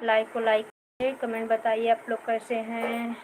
Like को like करिए, comment बताइए आप लोग कैसे हैं।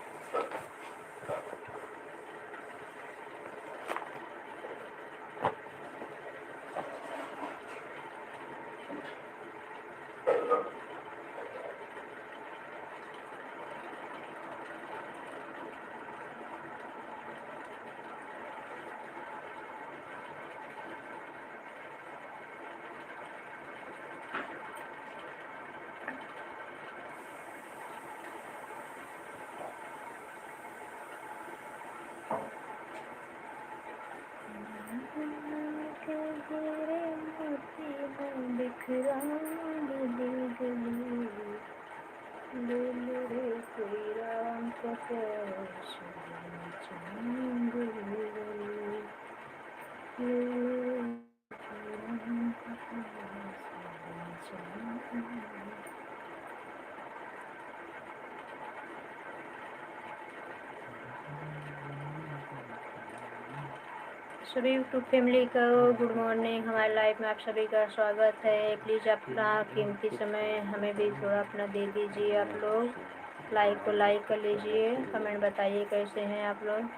सभी यूट्यूब फैमिली को गुड मॉर्निंग। हमारे लाइव में आप सभी का स्वागत है। प्लीज़ अपना कीमती समय हमें भी थोड़ा अपना दे दीजिए। आप लोग लाइक को लाइक कर लीजिए, कमेंट बताइए कैसे हैं आप लोग,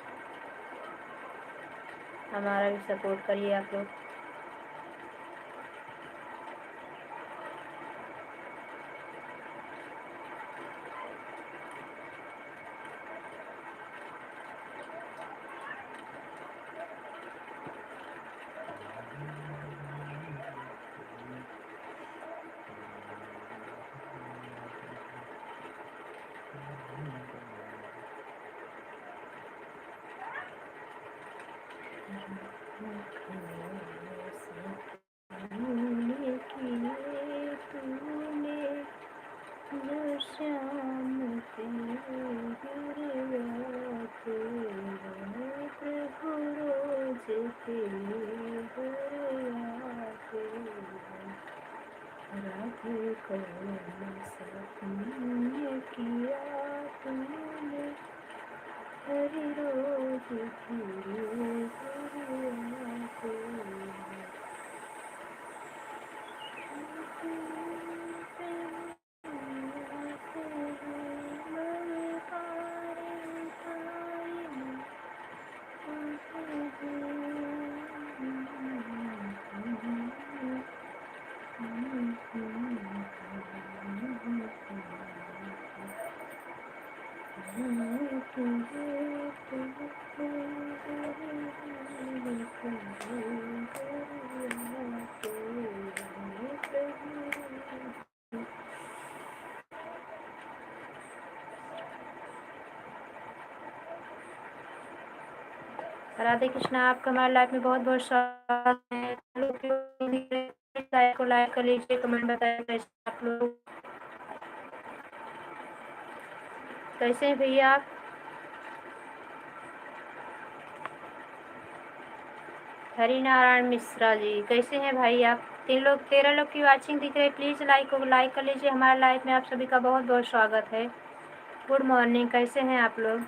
हमारा भी सपोर्ट करिए आप लोग। राधे कृष्णा, आपका हमारे लाइफ में बहुत बहुत स्वागत है। लाइक को लाइक कर लीजिए, कमेंट बताइए कैसे आप लोग, कैसे हैं भैया आप। हरि नारायण मिश्रा जी, कैसे हैं भाई आप। 13 लोग की वाचिंग दिख रही है। प्लीज़ लाइक को लाइक कर लीजिए। हमारे लाइफ में आप सभी का बहुत बहुत स्वागत है। गुड मॉर्निंग, कैसे हैं आप लोग।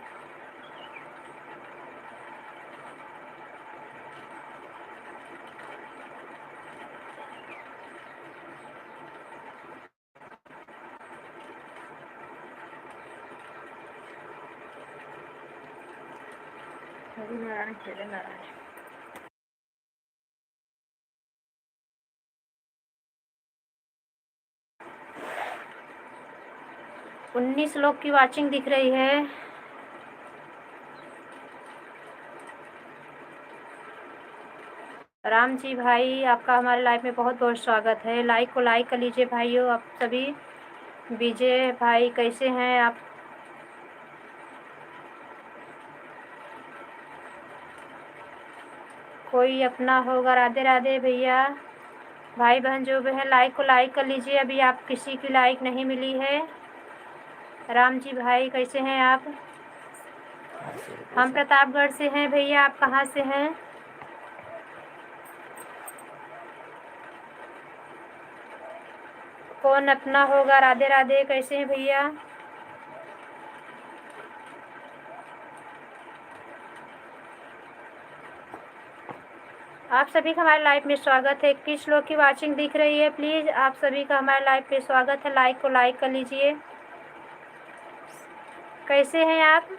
हरि नारायण हरि नारायण। 19 लोग की वाचिंग दिख रही है। राम जी भाई, आपका हमारे लाइफ में बहुत बहुत स्वागत है। लाइक को लाइक कर लीजिए भाइयों आप सभी। विजय भाई कैसे हैं आप। कोई अपना होगा। राधे राधे भैया, भाई बहन जो भी हैं लाइक को लाइक कर लीजिए। अभी आप किसी की लाइक नहीं मिली है। राम जी भाई कैसे हैं आप। हम प्रतापगढ़ से हैं भैया, आप कहाँ से हैं। कौन अपना होगा। राधे राधे, कैसे हैं भैया। आप सभी का हमारे लाइव में स्वागत है। किस लोग की वाचिंग दिख रही है प्लीज़ आप सभी का हमारे लाइव पे स्वागत है। लाइक को लाइक कर लीजिए। कैसे हैं आप?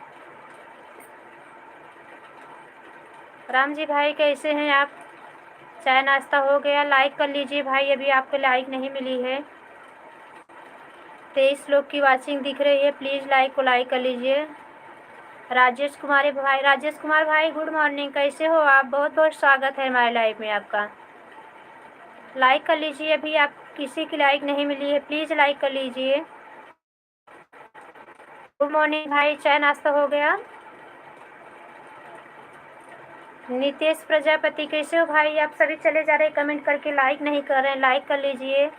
राम जी भाई कैसे हैं आप? चाय नाश्ता हो गया? लाइक कर लीजिए भाई, अभी आपको लाइक नहीं मिली है। 23 लोग की वाचिंग दिख रही है, प्लीज़ लाइक को लाइक कर लीजिए। राजेश कुमार भाई गुड मॉर्निंग, कैसे हो आप? बहुत बहुत स्वागत है हमारे लाइव में आपका। लाइक कर लीजिए, अभी आप किसी की लाइक नहीं मिली है, प्लीज़ लाइक कर लीजिए। गुड मॉर्निंग भाई, चाय नाश्ता हो गया? नितेश प्रजापति कैसे हो भाई? आप सभी चले जा रहे हैं कमेंट करके, लाइक नहीं कर रहे हैं, लाइक कर लीजिए।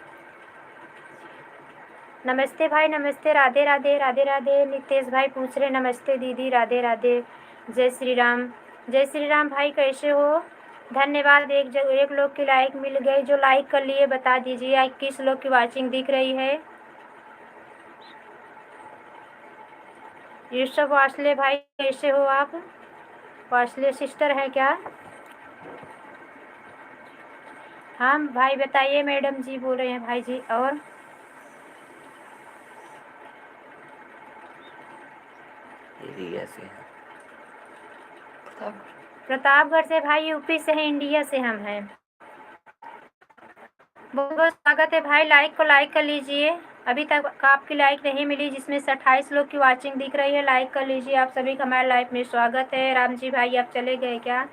नमस्ते भाई, नमस्ते, राधे राधे राधे राधे। नितेश भाई पूछ रहे नमस्ते दीदी, राधे राधे, जय श्री राम। जय श्री राम भाई, कैसे हो? धन्यवाद। एक लोग की लाइक मिल गई, जो लाइक कर लिए बता दीजिए किस लोग की वाचिंग दिख रही है। यूसुफ वासले भाई कैसे हो आप? वासले सिस्टर हैं क्या? हाँ भाई बताइए, मैडम जी बोल रहे हैं भाई जी। और एरिया से हैं। प्रतापगढ़ से भाई, यूपी से है, इंडिया से हम हैं। बहुत बहुत स्वागत है भाई, लाइक को लाइक कर लीजिए। अभी तक आपकी लाइक नहीं मिली, जिसमें से 28 लोग की वाचिंग दिख रही है, लाइक कर लीजिए। आप सभी का हमारे लाइव में स्वागत है। राम जी भाई आप चले गए क्या?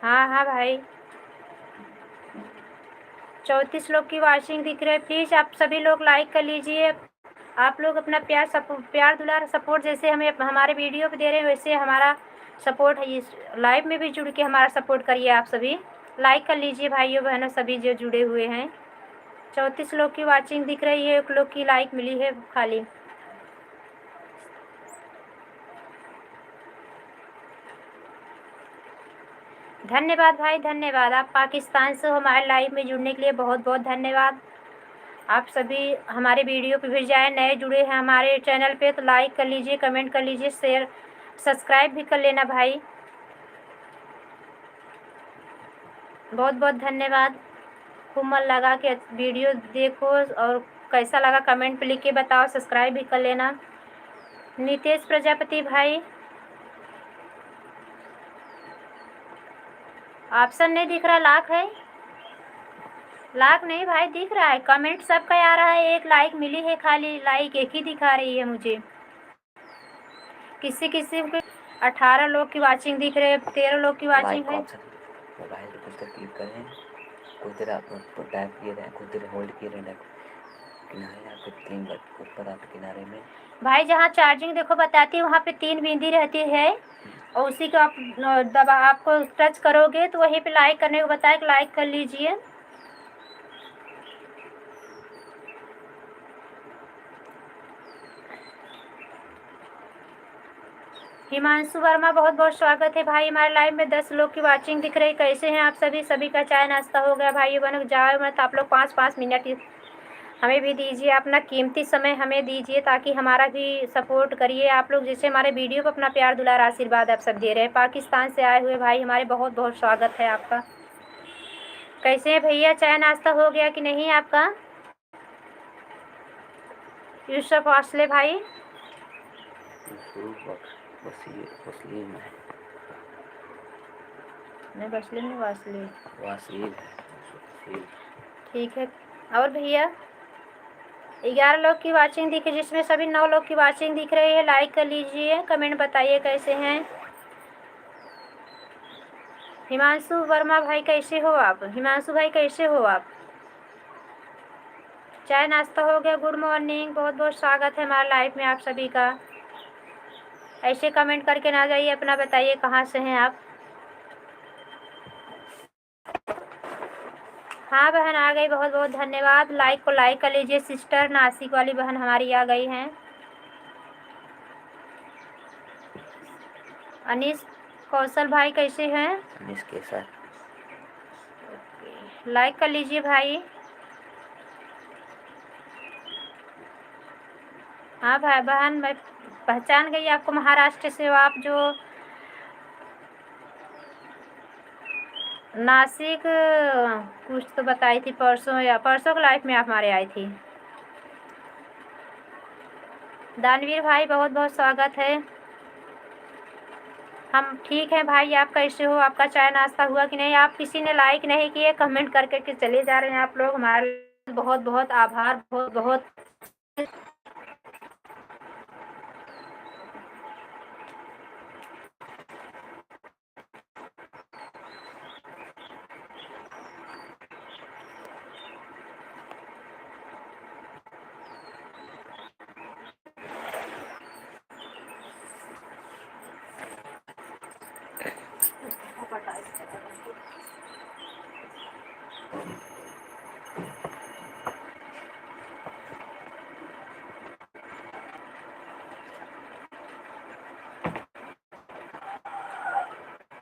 हाँ हाँ भाई, 34 लोग की वाचिंग दिख रही है, प्लीज़ आप सभी लोग लाइक कर लीजिए। आप लोग अपना प्यार दुलार सपोर्ट जैसे हमें हमारे वीडियो पे दे रहे हैं, वैसे हमारा सपोर्ट है, इस लाइव में भी जुड़ के हमारा सपोर्ट करिए। आप सभी लाइक कर लीजिए भाइयों बहनों, सभी जो जुड़े हुए हैं। 34 लोग की वाचिंग दिख रही है, 1 लोग की लाइक मिली है खाली। धन्यवाद भाई, धन्यवाद। आप पाकिस्तान से हमारे लाइव में जुड़ने के लिए बहुत बहुत धन्यवाद। आप सभी हमारे वीडियो पे भी जाए, नए जुड़े हैं हमारे चैनल पे तो लाइक कर लीजिए, कमेंट कर लीजिए, शेयर सब्सक्राइब भी कर लेना भाई। बहुत बहुत धन्यवाद। खूब मन लगा के वीडियो देखो, और कैसा लगा कमेंट पे लिख के बताओ, सब्सक्राइब भी कर लेना। नितेश प्रजापति भाई, ऑप्शन नहीं दिख रहा, लाख है? लाख नहीं भाई, दिख रहा है, कमेंट सबका आ रहा है, 1 लाइक मिली है खाली, लाइक 1 ही दिखा रही है मुझे। किसी किसी के 18 लोग की वाचिंग दिख रहे हैं, 13 लोग की वाचिंग है। मोबाइल पे कुछ क्लिक करें, कुछ देर आप टैप किए रहें, कुछ देर होल्ड किए रहें, किनारे आपके 3 बट ऊपर आपके किनारे में भाई जहाँ चार्जिंग देखो बताती है, वहाँ पे 3 बिंदी रहती है, और उसी को आप दबा आपको टच करोगे तो वहीं पे लाइक करने को बताए कि लाइक कर लीजिए। हिमांशु वर्मा बहुत बहुत स्वागत है भाई हमारे लाइव में। 10 लोग की वाचिंग दिख रही, कैसे हैं आप सभी? सभी का चाय नाश्ता हो गया भाई बहनों? जाओ मत आप लोग, 5-5 मिनट हमें भी दीजिए, अपना कीमती समय हमें दीजिए, ताकि हमारा भी सपोर्ट करिए आप लोग, जैसे हमारे वीडियो को अपना प्यार दुलार आशीर्वाद आप सब दे रहे हैं। पाकिस्तान से आए हुए भाई हमारे, बहुत बहुत स्वागत है आपका। कैसे हैं भैया, चाय नाश्ता हो गया कि नहीं आपका? यूसुफ वासले भाई, नहीं बसले नहीं वासले, ठीक है। और भैया 11 लोग की वाचिंग दिख, जिसमें सभी 9 लोग की वाचिंग दिख रही है, लाइक कर लीजिए, कमेंट बताइए कैसे हैं। हिमांशु वर्मा भाई कैसे हो आप? हिमांशु भाई कैसे हो आप? चाय नाश्ता हो गया? गुड मॉर्निंग, बहुत बहुत स्वागत है हमारे लाइफ में आप सभी का। ऐसे कमेंट करके ना जाइए, अपना बताइए कहाँ से हैं आप। हाँ बहन आ गई, बहुत बहुत धन्यवाद। लाइक को लाइक कर लीजिए सिस्टर, नासिक वाली बहन हमारी आ गई हैं। अनीस कौशल भाई कैसे हैं? अनीस के साथ लाइक कर लीजिए भाई। हाँ भाई बहन, मैं पहचान गई आपको, महाराष्ट्र से हो आप, जो नासिक कुछ तो बताई थी परसों, या परसों के लाइफ में आप हमारे आई थी। दानवीर भाई बहुत बहुत स्वागत है। हम ठीक हैं भाई, आप कैसे हो? आपका चाय नाश्ता हुआ कि नहीं? आप किसी ने लाइक नहीं किए, कमेंट करके के चले जा रहे हैं आप लोग। हमारे बहुत बहुत आभार, बहुत बहुत।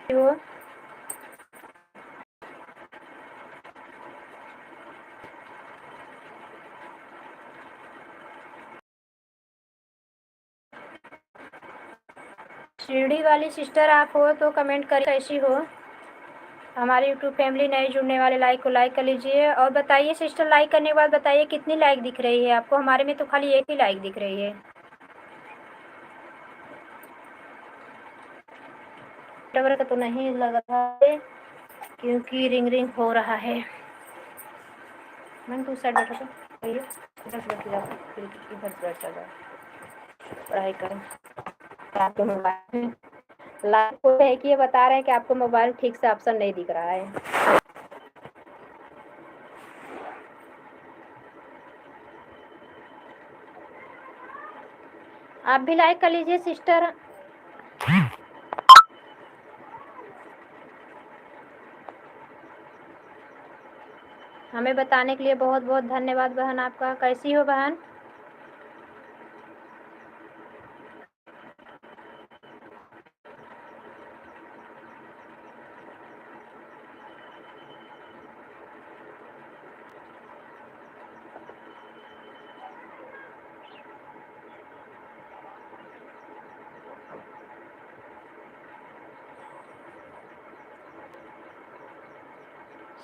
हो शिरडी वाली सिस्टर आप हो तो कमेंट करिए कैसी हो। हमारी यूट्यूब फैमिली नए जुड़ने वाले लाइक को लाइक कर लीजिए और बताइए सिस्टर, लाइक करने के बाद बताइए कितनी लाइक दिख रही है आपको। हमारे में तो खाली एक ही लाइक दिख रही है। टावर का तो नहीं लग रहा है क्योंकि रिंग रिंग हो रहा है। मैं तो साइड बैठा था, इधर से बैठ जाओ, फिर इधर से बैठ जाओ, पढ़ाई करो। आपके मोबाइल लाइक को है कि ये बता रहे हैं कि आपको मोबाइल ठीक से ऑप्शन नहीं दिख रहा है। आप भी लाइक कर लीजिए सिस्टर। हमें बताने के लिए बहुत बहुत धन्यवाद बहन आपका। कैसी हो बहन?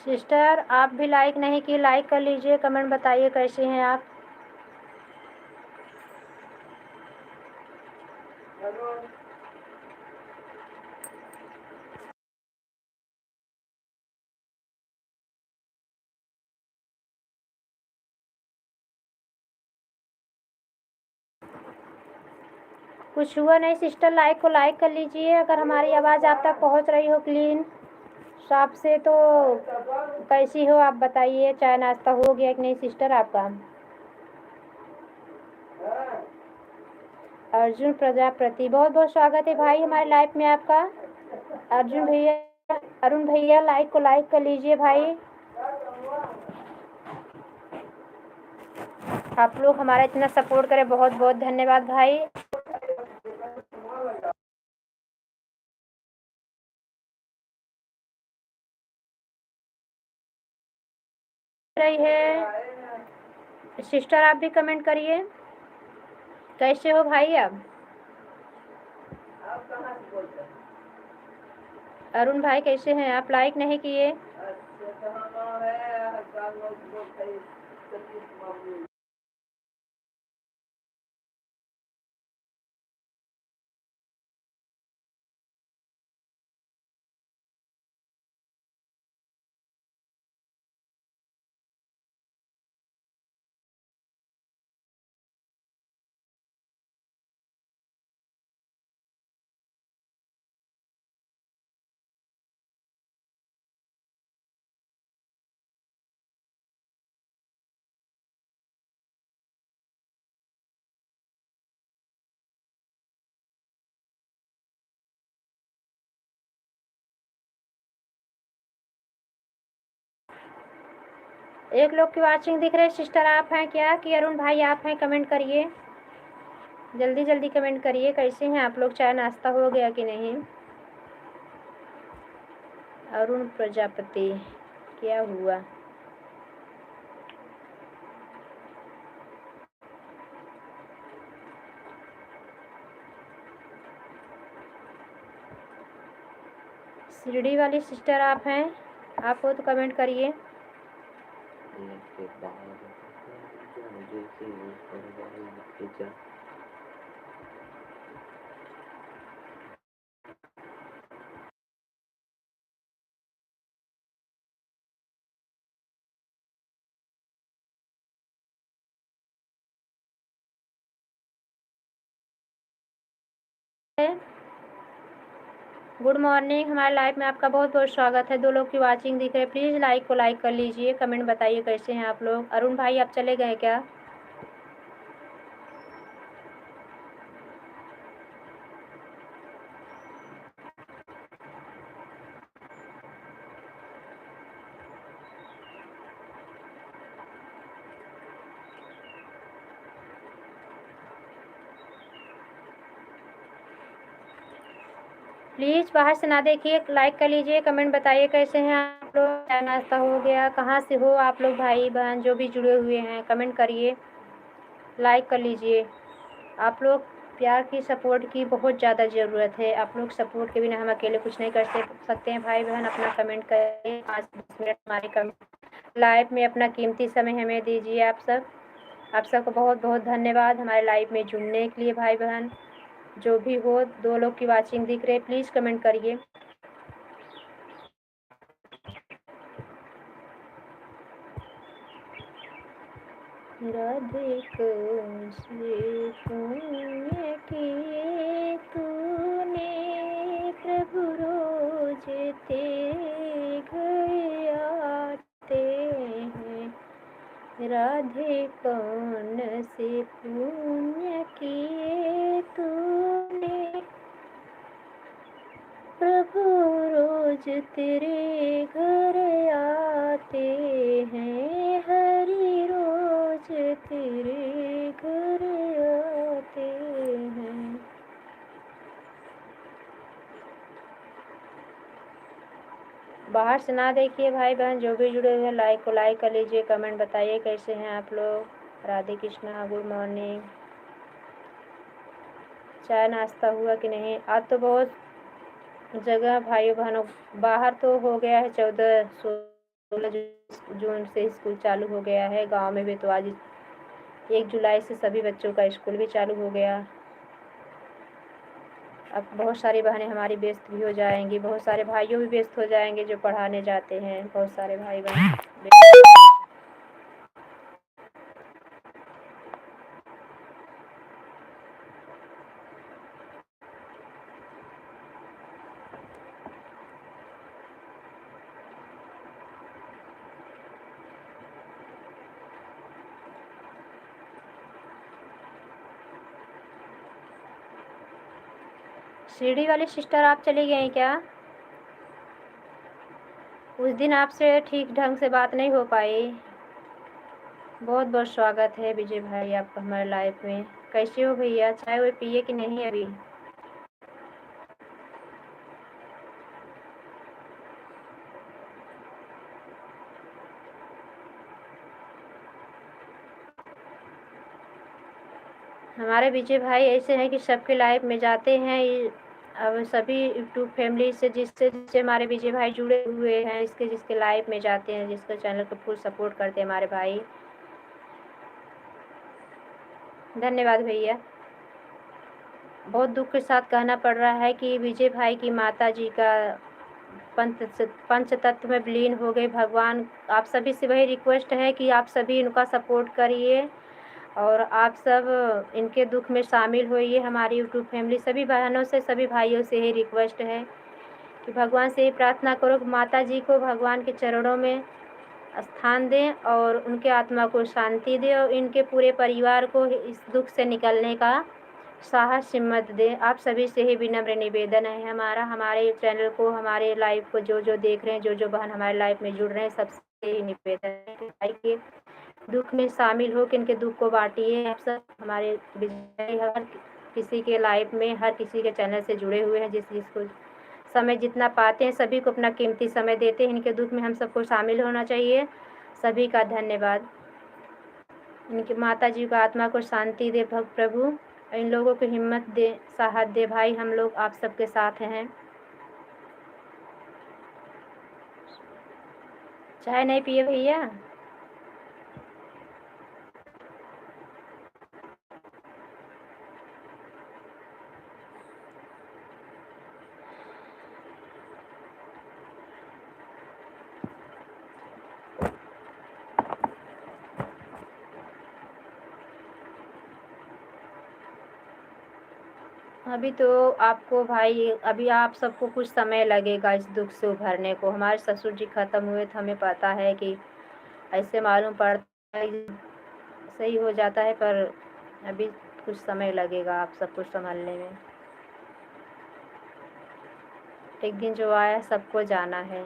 सिस्टर आप भी लाइक नहीं की, लाइक कर लीजिए, कमेंट बताइए कैसे हैं आप। कुछ हुआ नहीं सिस्टर, लाइक को लाइक कर लीजिए। अगर हमारी आवाज़ आप तक पहुंच रही हो क्लीन साफ से तो कैसी हो आप बताइए। चाय नाश्ता हो गया कि नहीं सिस्टर आपका? अर्जुन प्रजापति बहुत बहुत स्वागत है भाई हमारे लाइफ में आपका। अर्जुन भैया, अरुण भैया लाइक को लाइक कर लीजिए भाई। आप लोग हमारा इतना सपोर्ट करें, बहुत बहुत धन्यवाद भाई। रही है सिस्टर, आप भी कमेंट करिए कैसे हो भाई आप। अरुण भाई कैसे हैं आप? लाइक नहीं किए। एक लोग की वाचिंग दिख रही है। सिस्टर आप हैं क्या कि अरुण भाई आप हैं? कमेंट करिए, जल्दी जल्दी कमेंट करिए कैसे हैं आप लोग। चाय नाश्ता हो गया कि नहीं? अरुण प्रजापति क्या हुआ? शिरडी वाली सिस्टर आप हैं? आप हो तो कमेंट करिए। गुड मॉर्निंग, हमारे लाइव में आपका बहुत बहुत स्वागत है। 2 लोग की वाचिंग दिख रही है, प्लीज़ लाइक को लाइक कर लीजिए। कमेंट बताइए कैसे हैं आप लोग। अरुण भाई आप चले गए क्या? प्लीज़ बाहर से ना देखिए, लाइक कर लीजिए। कमेंट बताइए कैसे हैं आप लोग। चाय नाश्ता हो गया? कहाँ से हो आप लोग भाई बहन जो भी जुड़े हुए हैं? कमेंट करिए, लाइक कर लीजिए। आप लोग प्यार की सपोर्ट की बहुत ज़्यादा ज़रूरत है। आप लोग सपोर्ट के बिना हम अकेले कुछ नहीं कर सकते हैं। भाई बहन अपना कमेंट करिए, 5-10 मिनट हमारे कमेंट लाइव में अपना कीमती समय हमें दीजिए। आप सबको बहुत बहुत धन्यवाद हमारे लाइव में जुड़ने के लिए। भाई बहन जो भी हो, 2 लोग की वाचिंग दिख रही है, प्लीज़ कमेंट करिए। राधे को से पुण्य किए तूने प्रभु, रोज तेरे घर आते हैं। राधे कौन से पुण्य किए तूने प्रभु, रोज तेरे घर आते हैं। हरि रोज तेरे घर आते हैं। बाहर से ना देखिए भाई बहन जो भी जुड़े हुए हैं, लाइक को लाइक कर लीजिए। कमेंट बताइए कैसे हैं आप लोग। Radhe Krishna, good morning. चाय नाश्ता हुआ कि नहीं? आज तो बहुत जगह भाइयों बहनों बाहर तो हो गया है, 14-16 जून से स्कूल चालू हो गया है। गांव में भी तो आज 1 जुलाई से सभी बच्चों का स्कूल भी चालू हो गया। अब बहुत सारी बहनें हमारी व्यस्त भी हो जाएंगी, बहुत सारे भाइयों भी व्यस्त हो जाएंगे जो पढ़ाने जाते हैं। बहुत सारे भाई बहन शिरडी वाली सिस्टर आप चली गई क्या? उस दिन आपसे ठीक ढंग से बात नहीं हो पाई। बहुत बहुत स्वागत है विजय भाई आपका हमारे लाइफ में। कैसे हो भैया? चाय वो पिए कि नहीं अभी? हमारे विजय भाई ऐसे हैं कि सबके लाइफ में जाते हैं। अब सभी यूट्यूब फैमिली से जिससे जिससे हमारे विजय भाई जुड़े हुए हैं, जिसके लाइफ में जाते हैं, जिसके चैनल को फुल सपोर्ट करते हैं हमारे भाई। धन्यवाद भैया। बहुत दुख के साथ कहना पड़ रहा है कि विजय भाई की माता जी का पंच तत्व में विलीन हो गए। भगवान आप सभी से वही रिक्वेस्ट है कि आप सभी इनका सपोर्ट करिए और आप सब इनके दुख में शामिल होइए। हमारी यूट्यूब फैमिली सभी बहनों से सभी भाइयों से यही रिक्वेस्ट है कि भगवान से ही प्रार्थना करो कि माता जी को भगवान के चरणों में स्थान दें और उनके आत्मा को शांति दें और इनके पूरे परिवार को इस दुख से निकलने का साहस हिम्मत दें। आप सभी से ही विनम्र निवेदन है हमारे चैनल को, हमारे लाइव को जो देख रहे हैं, जो बहन हमारे लाइव में जुड़ रहे हैं, सबसे ही निवेदन है कि भाई के दुख में शामिल हो कि इनके दुख को बांटिए। आप सब हमारे विजय हर किसी के लाइव में, हर किसी के चैनल से जुड़े हुए हैं, जिसको समय जितना पाते हैं सभी को अपना कीमती समय देते हैं। इनके दुख में हम सबको शामिल होना चाहिए। सभी का धन्यवाद। इनकी माता जी का आत्मा को शांति दे प्रभु, इन लोगों को हिम्मत दे, साहस दे। भाई हम लोग आप सबके साथ हैं। चाय नहीं पिए भैया? अभी तो आपको भाई, अभी आप सबको कुछ समय लगेगा इस दुख से उभरने को। हमारे ससुर जी ख़त्म हुए तो हमें पता है कि ऐसे मालूम पड़ता है सही हो जाता है, पर अभी कुछ समय लगेगा आप सब कुछ संभालने में। एक दिन जो आया सबको जाना है,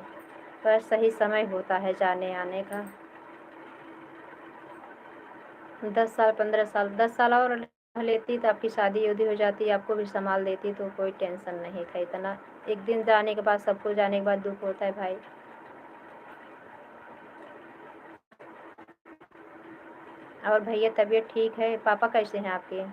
पर सही समय होता है जाने आने का। 10 साल 15 साल 10 साल और लेती तो आपकी शादी उदी हो जाती, आपको भी संभाल देती तो कोई टेंशन नहीं था इतना। एक दिन जाने के बाद, सबको जाने के बाद दुख होता है भाई। और भैया तबीयत ठीक है? पापा कैसे हैं आपके?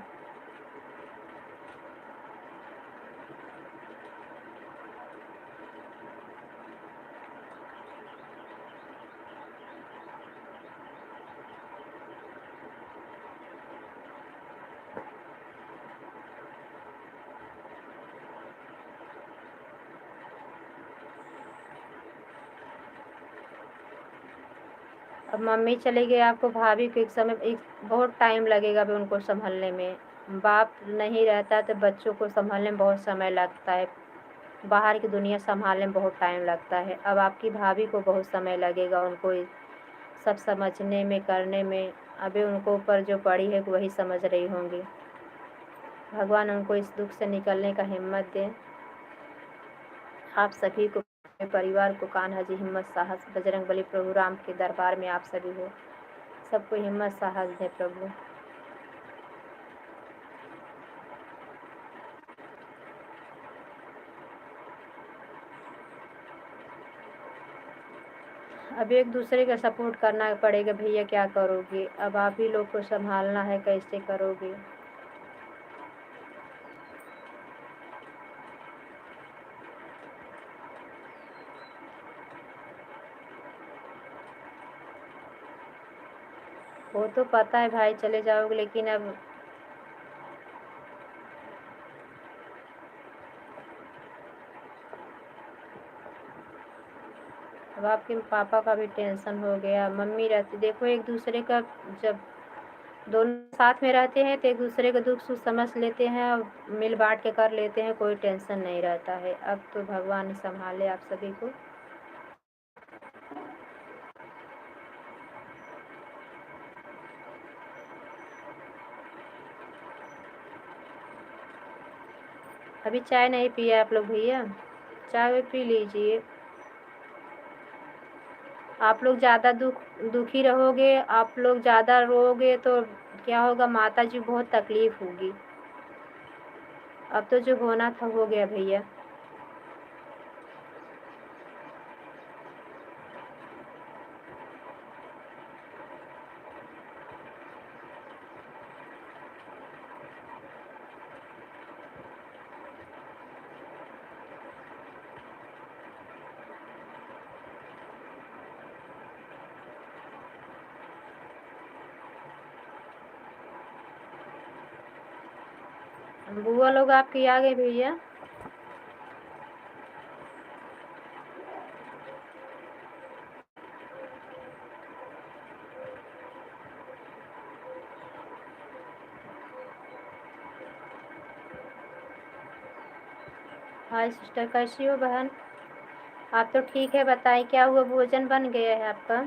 अब मम्मी चली गई, आपको भाभी को एक बहुत टाइम लगेगा अभी उनको संभालने में। बाप नहीं रहता तो बच्चों को संभालने में बहुत समय लगता है, बाहर की दुनिया संभालने में बहुत टाइम लगता है। अब आपकी भाभी को बहुत समय लगेगा उनको सब समझने में, करने में। अभी उनको ऊपर जो पड़ी है वही समझ रही होंगी। भगवान उनको इस दुख से निकलने का हिम्मत दें। आप सभी को, परिवार को, कान्हा जी हिम्मत साहस, बजरंगबली प्रभु राम के दरबार में आप सभी हो, सबको हिम्मत साहस दें प्रभु। अब एक दूसरे का सपोर्ट करना पड़ेगा भैया, क्या करोगे? अब आप ही लोग को संभालना है, कैसे करोगे? वो तो पता है भाई चले जाओगे, लेकिन अब आपके पापा का भी टेंशन हो गया। मम्मी रहती, देखो एक दूसरे का, जब दोनों साथ में रहते हैं तो एक दूसरे का दुख सुख समझ लेते हैं और मिल बांट के कर लेते हैं, कोई टेंशन नहीं रहता है। अब तो भगवान ही संभाले आप सभी को। अभी चाय नहीं पिया आप लोग भैया? चाय पी लीजिए। आप लोग ज़्यादा दुखी रहोगे, आप लोग ज़्यादा रोओगे तो क्या होगा, माता जी बहुत तकलीफ होगी। अब तो जो होना था हो गया भैया। बुआ लोग आपकी आ गए भैया? हाय सिस्टर, कैसी हो बहन? आप तो ठीक है, बताइए क्या हुआ? भोजन बन गया है आपका?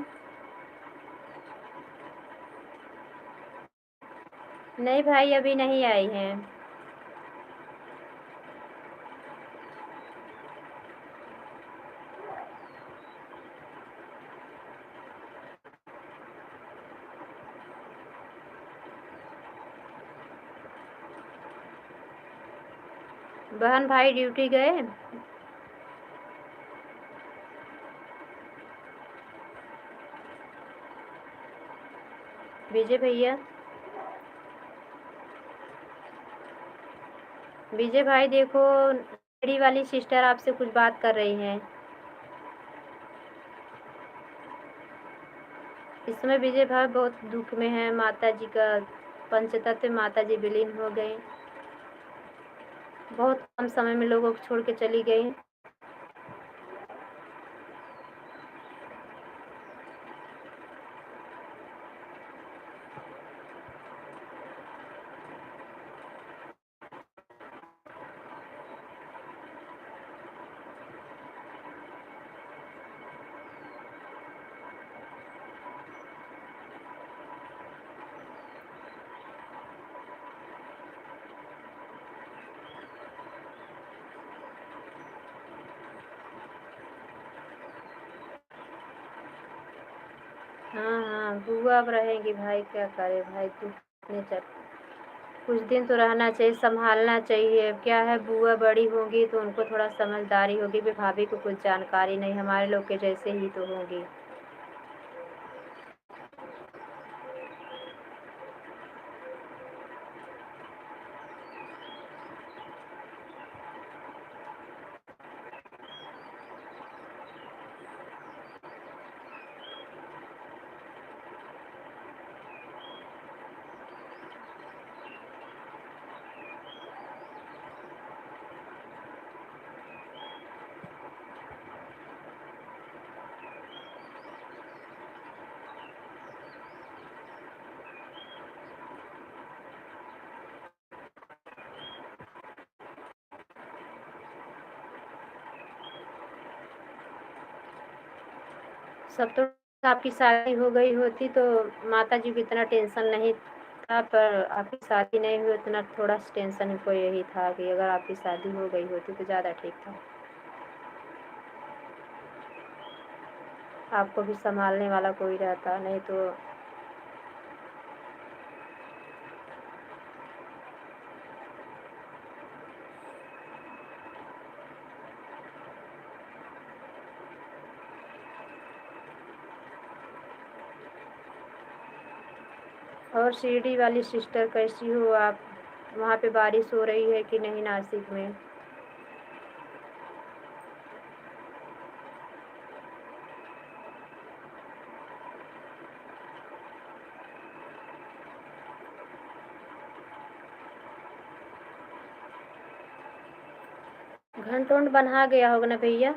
नहीं भाई, अभी नहीं आई हैं। बहन भाई ड्यूटी गए? विजय भैया, विजय भाई देखो, बड़ी वाली सिस्टर आपसे कुछ बात कर रही हैं। इस समय विजय भाई बहुत दुख में है। माता जी का पंचतत्व माता जी विलीन हो गई। बहुत कम समय में लोगों को छोड़ के चली गई। हाँ हाँ बुआ अब रहेंगी भाई, क्या करे भाई, तू नहीं चल, कुछ दिन तो रहना चाहिए, संभालना चाहिए। अब क्या है, बुआ बड़ी होंगी तो उनको थोड़ा समझदारी होगी भी, भाभी को कुछ जानकारी नहीं, हमारे लोग के जैसे ही तो होंगी। सब तो आपकी शादी हो गई होती तो माता जी को इतना टेंशन नहीं था, पर आपकी शादी नहीं हुई उतना थोड़ा टेंशन हमको यही था कि अगर आपकी शादी हो गई होती तो ज़्यादा ठीक था, आपको भी संभालने वाला कोई रहता, नहीं तो। और शिरडी वाली सिस्टर कैसी हो आप? वहाँ पे बारिश हो रही है कि नहीं नासिक में? घंट वंट बना गया होगा ना भैया?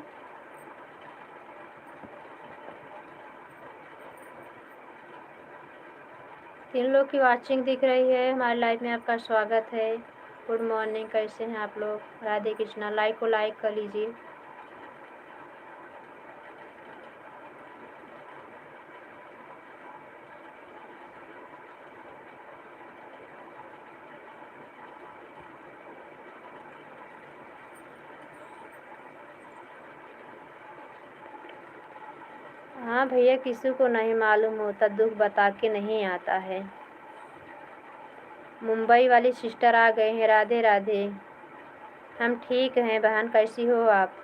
तीन लोग की वाचिंग दिख रही है, हमारे लाइव में आपका स्वागत है। गुड मॉर्निंग, कैसे हैं आप लोग? राधे कृष्णा। लाइक को लाइक कर लीजिए। हाँ भैया, किसी को नहीं मालूम होता, दुख बता के नहीं आता है। मुंबई वाली सिस्टर आ गए हैं। राधे राधे। हम ठीक हैं बहन, कैसी हो आप?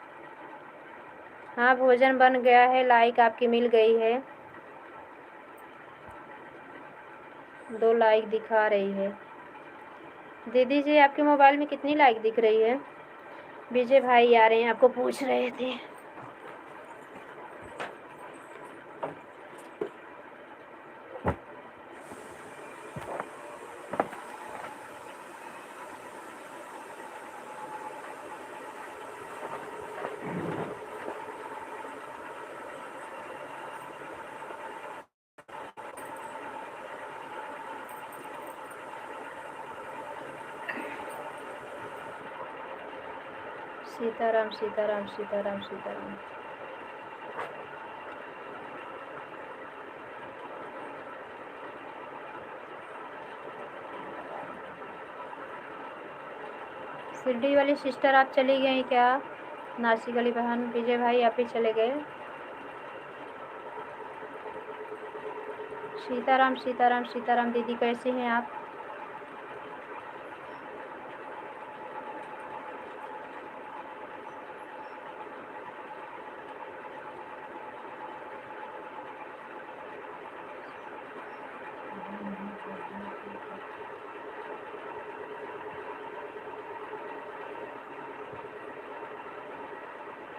हाँ भोजन बन गया है, लाइक आपकी मिल गई है, 2 लाइक दिखा रही है। दीदी जी आपके मोबाइल में कितनी लाइक दिख रही है? विजय भाई आ रहे हैं, आपको पूछ रहे थे। सीताराम सीताराम सीताराम सीताराम। शिरडी वाली सिस्टर आप चली गई क्या? नासिक वाली बहन विजय भाई आप ही चले गए? सीताराम सीताराम सीताराम। दीदी कैसे हैं आप?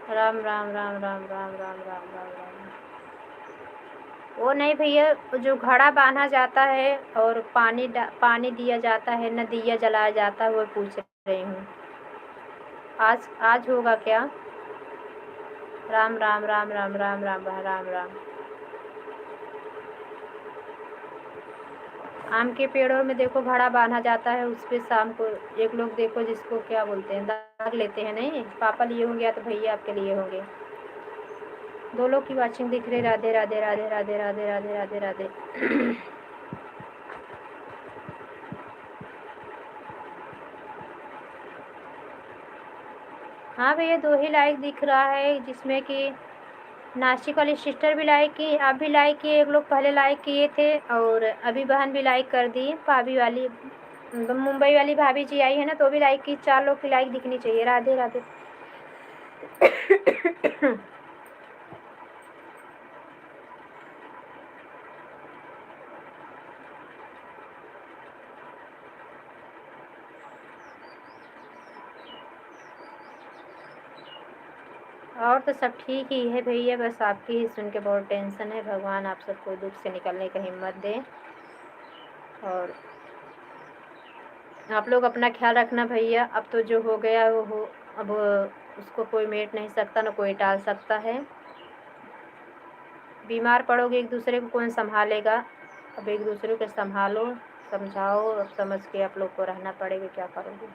राम राम राम राम राम राम राम राम राम। वो नहीं भैया, जो घड़ा बांधा जाता है और पानी दिया जाता है न, दिया जलाया जाता है, वो पूछ रही हूँ। आज आज होगा क्या? राम राम राम राम राम राम राम राम। आम के पेड़ों में देखो घड़ा बांधा जाता है, उस पे शाम को एक लोग देखो जिसको क्या बोलते हैं, दाग लेते हैं। नहीं, पापा लिए होंगे या तो भैया आपके लिए होंगे। दो लोग की वाचिंग दिख रही। राधे राधे राधे राधे राधे राधे राधे राधे। हाँ भैया, 2 ही लाइक दिख रहा है, जिसमें कि नासिक वाली सिस्टर भी लाइक की, आप भी लाइक किए, एक लोग पहले लाइक किए थे, और अभी बहन भी लाइक कर दी। भाभी वाली, मुंबई वाली भाभी जी आई है ना, तो भी लाइक की। 4 लोग की लाइक दिखनी चाहिए। राधे राधे। और तो सब ठीक ही है भैया, बस आपकी ही सुन के बहुत टेंशन है। भगवान आप सबको दुख से निकलने का हिम्मत दे, और आप लोग अपना ख्याल रखना भैया। अब तो जो हो गया वो हो, अब उसको कोई मेट नहीं सकता, ना कोई टाल सकता है। बीमार पड़ोगे एक दूसरे को कौन संभालेगा? अब एक दूसरे को संभालो, समझाओ, अब समझ के आप लोग को रहना पड़ेगा। क्या करोगे?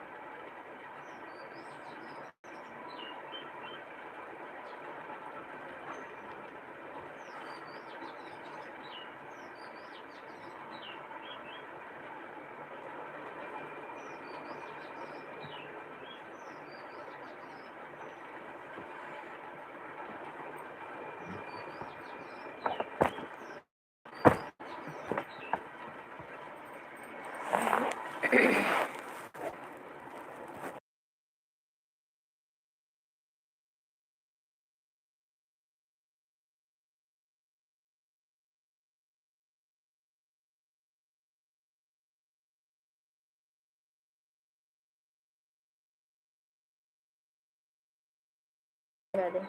राधे।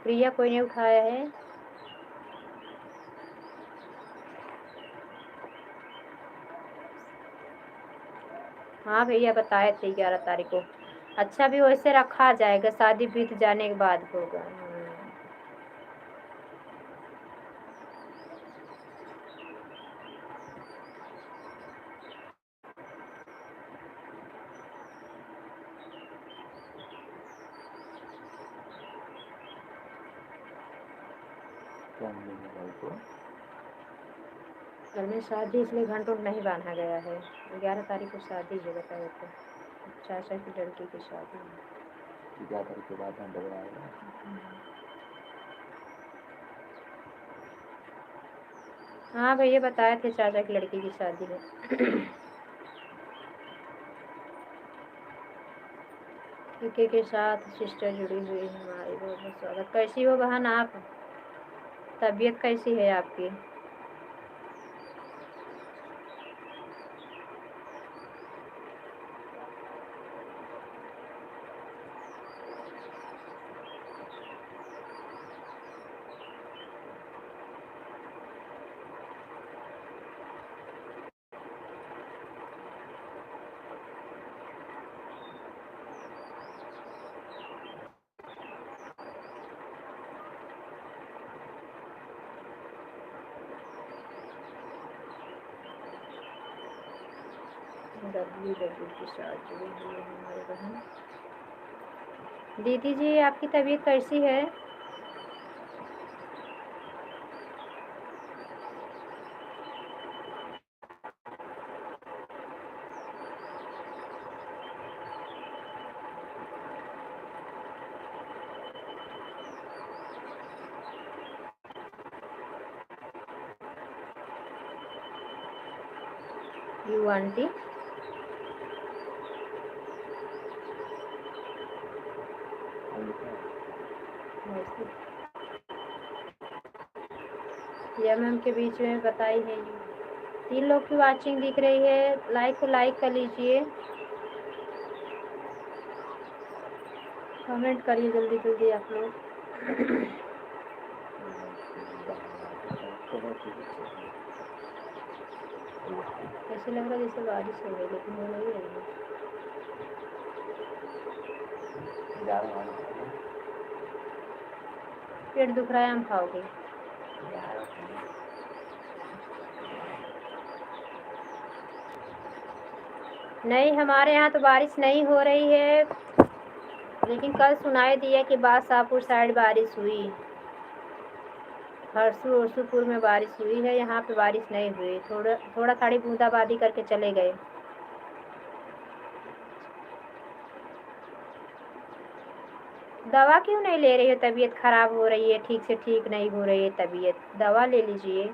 प्रिया कोई नहीं उठाया है। हाँ भैया, बताए थे 11 तारीख को। अच्छा, भी वैसे रखा जाएगा, शादी बीत जाने के बाद होगा। क्या मिलेगा भाई को? घर में शादी, इसलिए घंटों नहीं बांधा गया है। 11 तारीख को शादी है, बताए थे। चाचा की लड़की की शादी है। 11 तारीख के बाद अंडर आएगा। हाँ भैया, बताए थे चाचा की लड़की की शादी है। टीके के साथ सिस्टर जुड़ी हुई है हमारी। बहुत बहुत स्वागत। कैसी हो बहन आप? तबीयत कैसी है आपकी? डब्ल्यू के साथ जुड़ी हुई है हमारी बहन। दीदी जी, आपकी तबीयत कैसी है? You aunty. यमन के बीच में बताई है ये। 3 लोग की वाचिंग दिख रही है, लाइक को लाइक कर लीजिए, कमेंट करिए जल्दी जल्दी आप लोग। ऐसे लग रहा है जैसे बारिश हो गई, लेकिन हो नहीं रही है। पेट दुख रहा है, आम खाओगे? नहीं, हमारे यहाँ तो बारिश नहीं हो रही है, लेकिन कल सुनाई दिया कि बादशाहपुर साइड बारिश हुई, हरसूपुर में बारिश हुई है। यहाँ पे बारिश नहीं हुई, थोड़ा थोड़ी बूंदाबांदी करके चले गए। दवा क्यों नहीं ले रही हो? तबीयत खराब हो रही है, ठीक से ठीक नहीं हो रही है तबीयत, दवा ले लीजिए।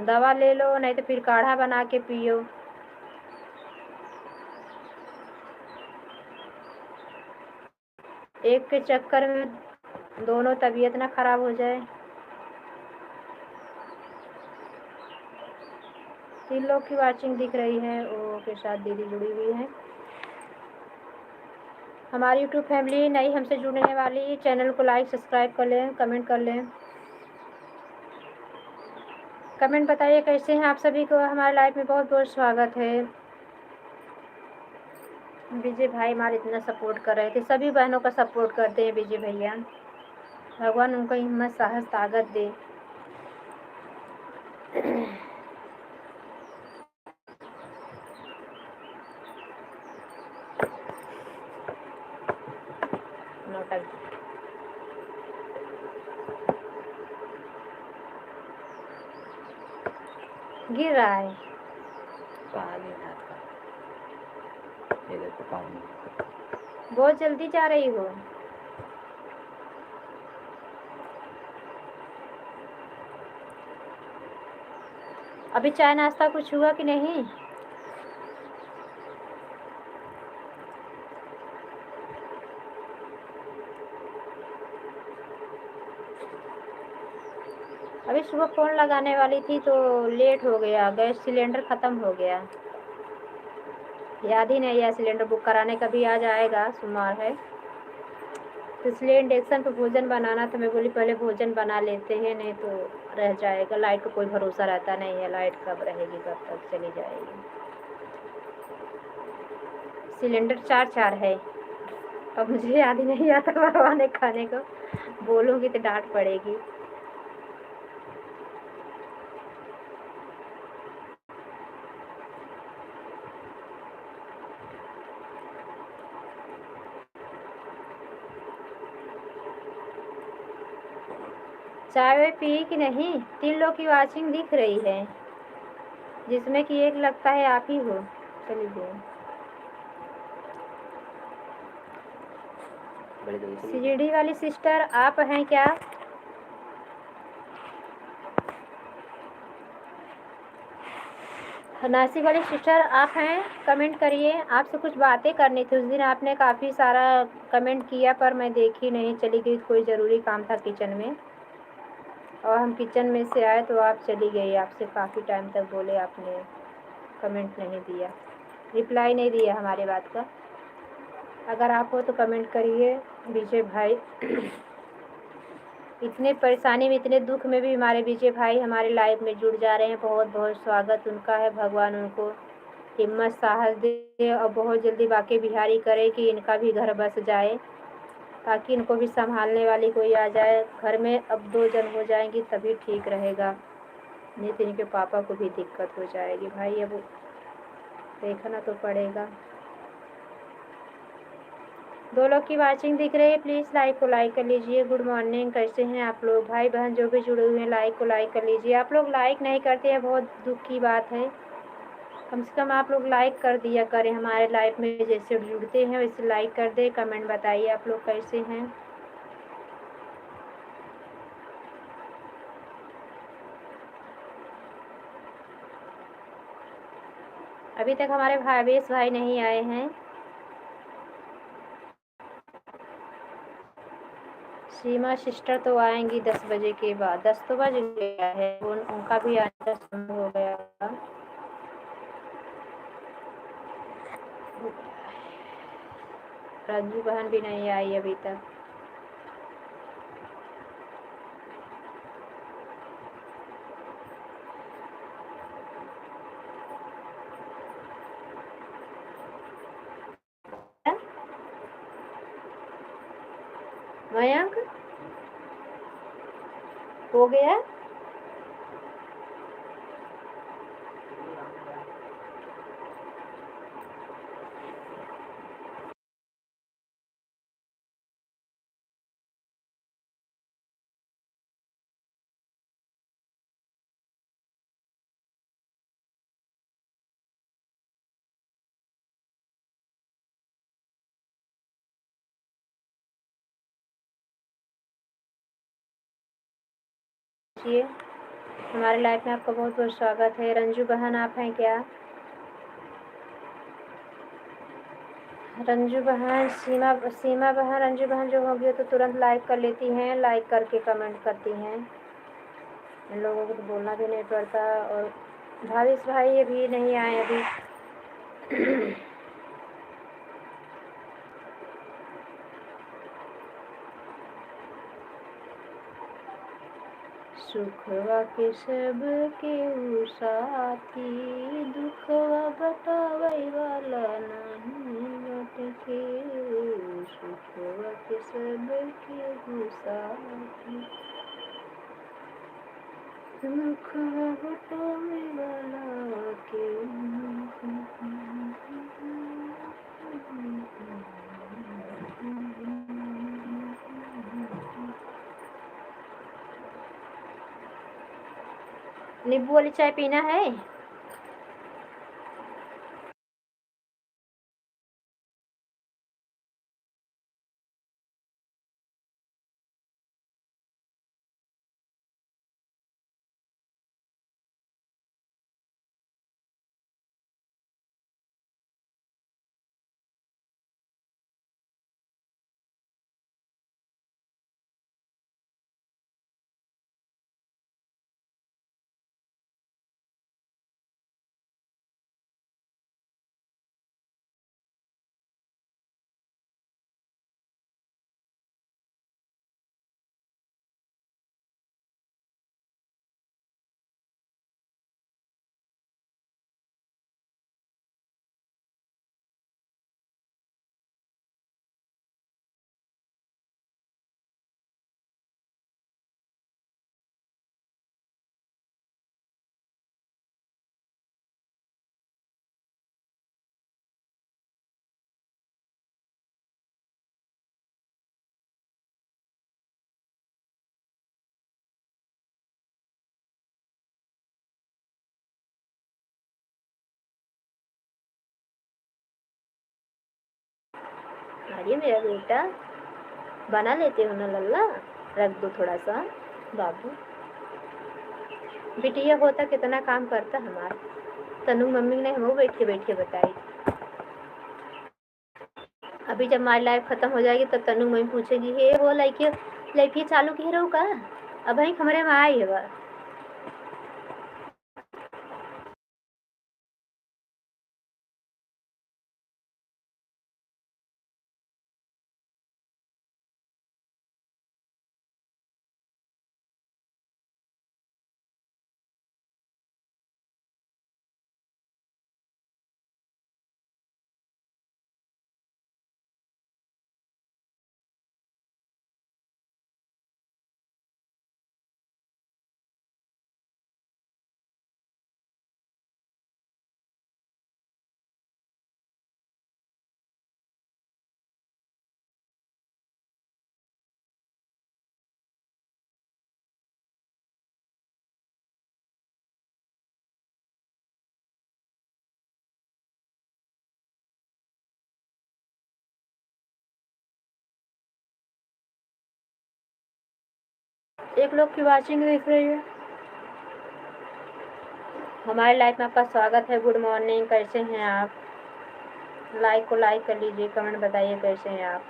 दवा ले लो, नहीं तो फिर काढ़ा बना के पियो। एक के चक्कर में दोनों तबीयत ना खराब हो जाए। 3 लोग की वाचिंग दिख रही है, ओ के साथ दीदी जुड़ी हुई है। हमारी यूट्यूब फैमिली नई हमसे जुड़ने वाली, चैनल को लाइक सब्सक्राइब कर लें, कमेंट कर लें। कमेंट बताइए कैसे हैं आप सभी को हमारे लाइफ में बहुत बहुत स्वागत है। विजय भाई हमारे इतना सपोर्ट कर रहे थे, सभी बहनों का सपोर्ट करते हैं विजय भैया, भगवान उनको हिम्मत साहस ताकत दे। गिर रहा है पानी पानी बहुत जल्दी जा रही हो। अभी चाय नाश्ता कुछ हुआ कि नहीं? अभी सुबह फ़ोन लगाने वाली थी तो लेट हो गया, गैस सिलेंडर ख़त्म हो गया, याद ही नहीं है सिलेंडर बुक कराने का। भी आज आएगा, सोमवार है, तो इसलिए इंडक्शन पर भोजन बनाना था। मैं बोली पहले भोजन बना लेते हैं, नहीं तो रह जाएगा। लाइट का कोई भरोसा रहता नहीं है, लाइट कब रहेगी कब तक चली जाएगी। सिलेंडर 4 है, अब मुझे याद ही नहीं आता भरवाने खाने को, बोलूँगी तो डांट पड़ेगी। चाय वाय पी कि नहीं? 3 लोग की वाचिंग दिख रही है, जिसमें कि एक लगता है आप ही हो। चलिए, सीढ़ी वाली सिस्टर आप हैं क्या? नासिक वाली सिस्टर आप हैं? कमेंट करिए, आपसे कुछ बातें करनी थी। उस दिन आपने काफ़ी सारा कमेंट किया पर मैं देखी नहीं, चली गई, कोई ज़रूरी काम था किचन में, और हम किचन में से आए तो आप चली गई। आपसे काफ़ी टाइम तक बोले, आपने कमेंट नहीं दिया, रिप्लाई नहीं दिया हमारे बात का। अगर आप हो तो कमेंट करिए विजय भाई। इतने परेशानी में, इतने दुख में भी हमारे विजय भाई हमारे लाइफ में जुड़ जा रहे हैं, बहुत बहुत स्वागत उनका है। भगवान उनको हिम्मत साहस दे और बहुत जल्दी बाकी बिहारी करे कि इनका भी घर बस जाए, ताकि इनको भी संभालने वाली कोई आ जाए घर में। अब 2 जन हो जाएंगी तभी ठीक रहेगा, नहीं तो इनके पापा को भी दिक्कत हो जाएगी। भाई अब देखना तो पड़ेगा। 2 लोग की वाचिंग दिख रही है, प्लीज़ लाइक को लाइक कर लीजिए। गुड मॉर्निंग, कैसे हैं आप लोग? भाई बहन जो भी जुड़े हुए हैं लाइक को लाइक कर लीजिए। आप लोग लाइक नहीं करते हैं, बहुत दुख की बात है। कम से कम आप लोग लाइक कर दिया करें, हमारे लाइफ में जैसे जुड़ते हैं वैसे लाइक कर दे। कमेंट बताइए आप लोग कैसे हैं। अभी तक हमारे भावेश भाई नहीं आए हैं, सीमा सिस्टर तो आएंगी 10 बजे के बाद, 10 तो बज गया है, उनका भी आने का समय हो गया था। रंजू बहन भी नहीं आई अभी तक। मयंक हो गया? हमारे लाइफ में आपका बहुत बहुत स्वागत है। रंजू बहन आप हैं क्या? रंजू बहन, सीमा बहन, रंजू बहन जो होगी तो तुरंत लाइक कर लेती हैं, लाइक करके कमेंट करती हैं। इन लोगों को तो बोलना भी नहीं पड़ता। और भावेश भाई अभी नहीं आए अभी। सुखवा के सब केहू साथी, दुखवा बतावै वाला नहीं बटके। सुखवा के सब केहू साथी, दुखवा बतावै वाला केहू। नींबू वाली चाय पीना है? अरे मेरा बेटा, बना लेते हो ना लल्ला? रख दो थोड़ा सा बाबू। बिटिया होता कितना काम करता हमारा। तनु मम्मी ने हमको बैठे बैठे बताई। अभी जब हमारी लाइफ खत्म हो जाएगी तब तनु मम्मी पूछेगी, हे वो लाइफ चालू की रहो का? अब वही कमरे में आई है बस। एक लोग की वाचिंग देख रही है। हमारे लाइफ में आपका स्वागत है। गुड मॉर्निंग, कैसे हैं आप? लाइक को लाइक कर लीजिए, कमेंट बताइए कैसे हैं आप।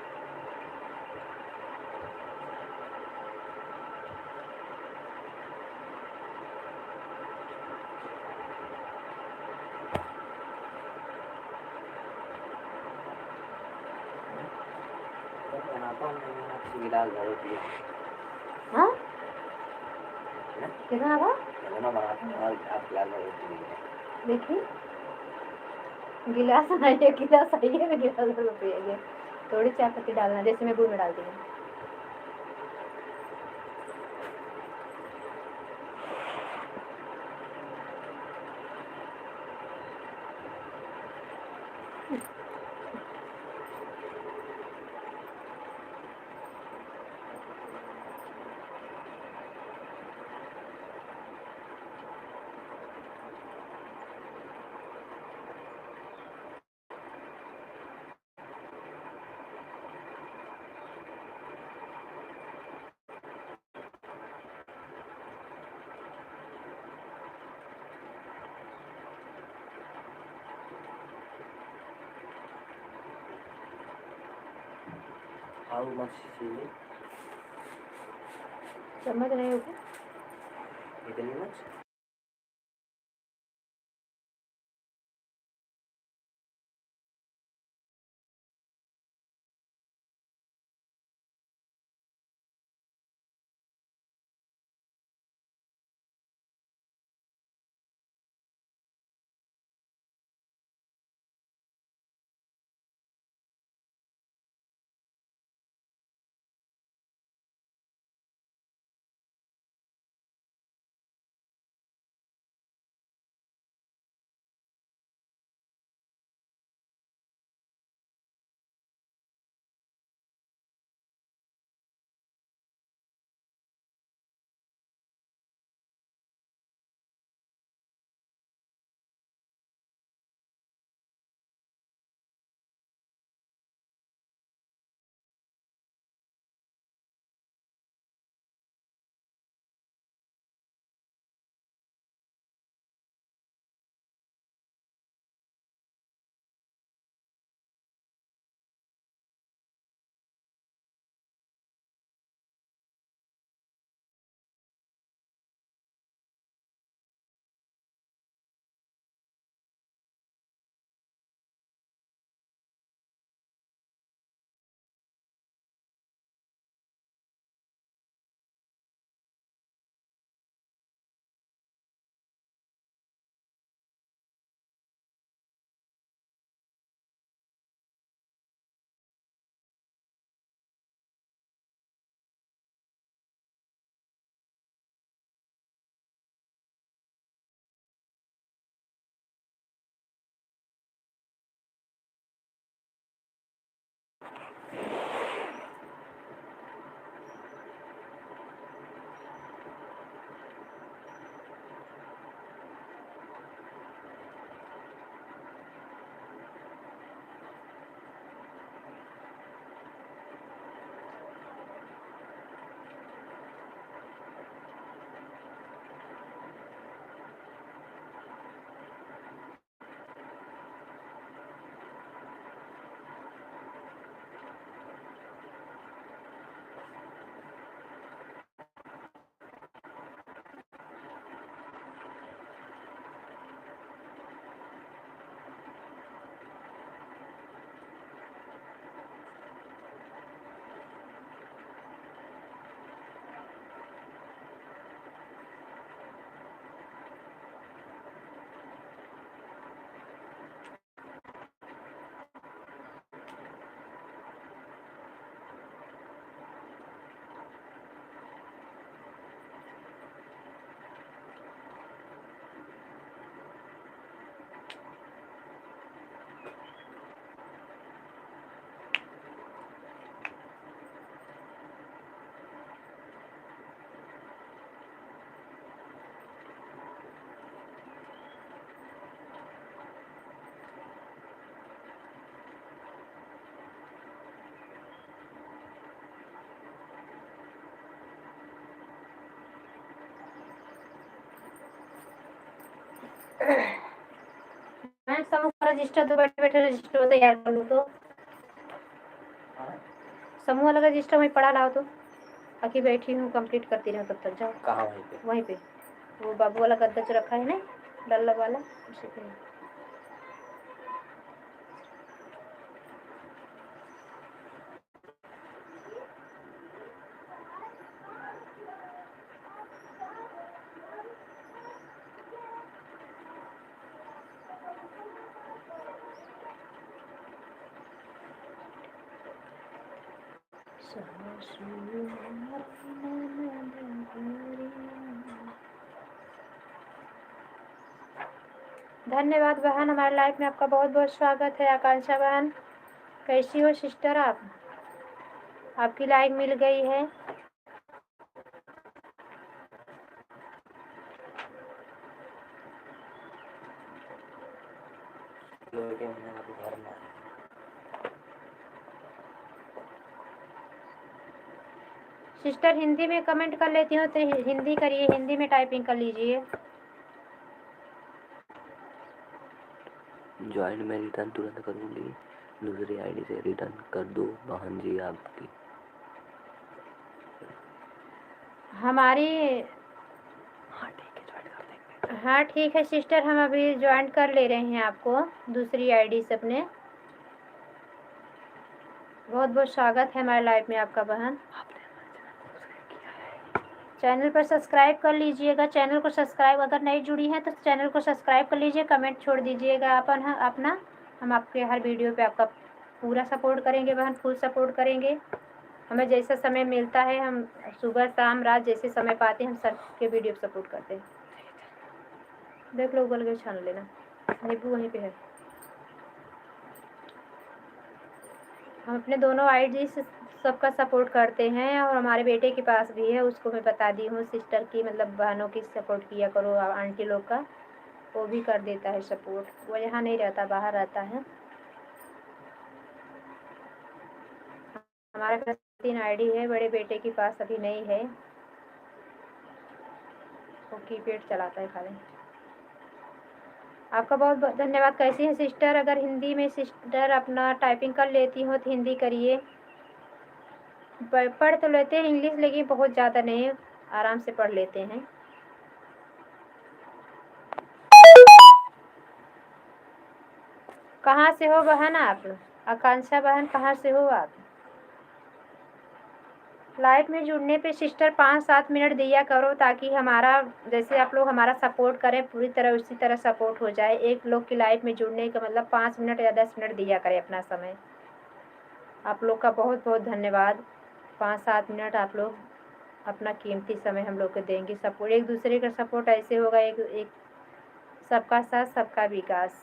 बनाता हूँ मैं आपसे गिलास भरो पिए। हाँ कितना था? कितना बनाता हूँ और आप गिलास भरो पिए। देखिए गिलास नहीं है, गिलास आई है, गिलास भर के पिएंगे। थोड़ी चाय पत्ती डालना, जैसे मैं गुड़ में डालती हूँ। How much chili? चम्मच नहीं होगी? इतनी much? मैं समूह का रजिस्टर तो बैठे बैठे रजिस्टर तैयार कर लूँ तो समूह वाला रजिस्टर वहीं पढ़ा लाओ तो बाकी बैठी हूँ कंप्लीट करती रहूँ तब तक। जाओ कहाँ वहीं पे वो बाबू वाला गद्दा जो रखा है ना डल्ला वाला उसी पे। धन्यवाद बहन, हमारे लाइफ में आपका बहुत बहुत स्वागत है। आकांक्षा बहन, कैसी हो सिस्टर आप? आपकी लाइक मिल गई है। सिस्टर हिंदी में कमेंट कर लेती हो तो हिंदी करिए, हिंदी में टाइपिंग कर लीजिए। ज्वाइन में रिटर्न तुरंत करूँगी, दूसरी आईडी से रिटर्न कर दो बहन जी आपकी। हमारी हाँ ठीक है, ज्वाइन कर देंगे। हाँ ठीक है सिस्टर, हम अभी ज्वाइन कर ले रहे हैं आपको दूसरी आईडी से अपने। बहुत बहुत स्वागत है हमारे लाइफ में आपका बहन। चैनल पर सब्सक्राइब कर लीजिएगा, चैनल को सब्सक्राइब, अगर नई जुड़ी हैं तो चैनल को सब्सक्राइब कर लीजिए, कमेंट छोड़ दीजिएगा अपना। हम आपके हर वीडियो पे आपका पूरा सपोर्ट करेंगे बहन, फुल सपोर्ट करेंगे। हमें जैसा समय मिलता है हम सुबह शाम रात जैसे समय पाते हैं हम सबके वीडियो सपोर्ट करते हैं। देख लो उबल गए, छान लेना, नींबू वहीं पे है। हम अपने दोनों आईडी से सबका सपोर्ट करते हैं और हमारे बेटे के पास भी है, उसको मैं बता दी हूँ सिस्टर की, मतलब बहनों की सपोर्ट किया करो, आंटी लोग का, वो भी कर देता है सपोर्ट। वो यहाँ नहीं रहता, बाहर रहता है। हमारे पास 3 आईडी है, बड़े बेटे के पास अभी नहीं है, वो कीपैड चलाता है खाली। आपका बहुत बहुत धन्यवाद। कैसी है सिस्टर? अगर हिंदी में सिस्टर अपना टाइपिंग कर लेती हो तो हिंदी करिए। पढ़ तो लेते हैं इंग्लिश, लेकिन बहुत ज़्यादा नहीं, आराम से पढ़ लेते हैं। कहाँ से हो बहन आप? आकांक्षा बहन, कहाँ से हो आप? लाइव में जुड़ने पे सिस्टर 5-7 मिनट दिया करो, ताकि हमारा जैसे आप लोग हमारा सपोर्ट करें पूरी तरह, उसी तरह सपोर्ट हो जाए। एक लोग की लाइव में जुड़ने का मतलब 5 मिनट या 10 मिनट दिया करें अपना समय। आप लोग का बहुत बहुत धन्यवाद। 5-7 मिनट आप लोग अपना कीमती समय हम लोग को देंगे। सपोर्ट, एक दूसरे का सपोर्ट ऐसे होगा, एक सबका साथ सबका विकास।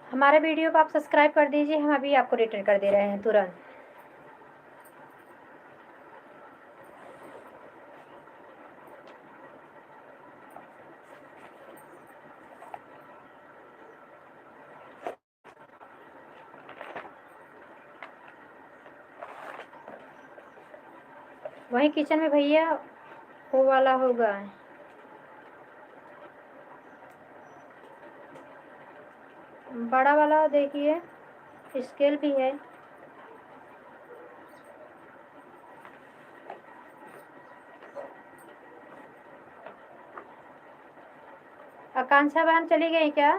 हमारे वीडियो को आप सब्सक्राइब कर दीजिए, हम अभी आपको रिटर्न कर दे रहे हैं तुरंत। वहीं किचन में भैया वो वाला होगा, बड़ा वाला देखिए, स्केल भी है। आकांक्षा बहन चली गई क्या?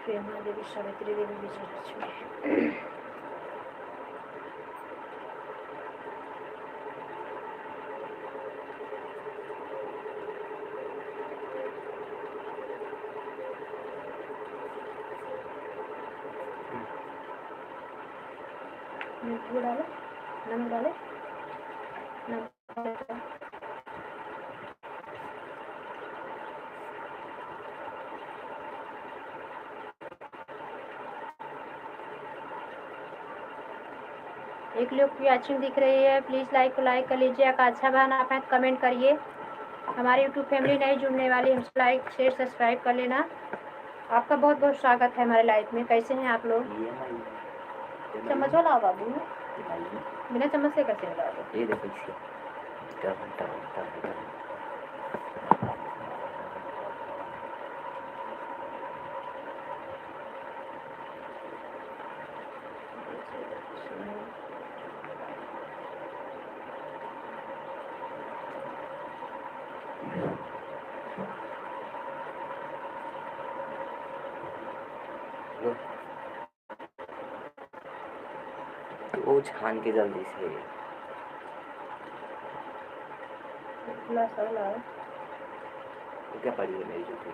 प्रेरणा देवी, सावित्री देवी, विजयलक्ष्मी। वो डाले, नमक डाले, नमक। एक लोग की वॉचिंग दिख रही है, प्लीज़ लाइक कर लीजिए। आकांक्षा बहन आप हैं कमेंट करिए। हमारी यूट्यूब फैमिली नई जुड़ने वाली, हमसे लाइक शेयर सब्सक्राइब कर लेना। आपका बहुत बहुत स्वागत है हमारे लाइफ में। कैसे हैं आप लोग? चम्मच वाला बाबू, बिना चम्मच से कैसे मिलाओगे? ये देखो इसे टर्न टर्न टर्न टर्न। वो छान के जल्दी से खुला सा लाओ। वो क्या पड़ी है मेरी जूती?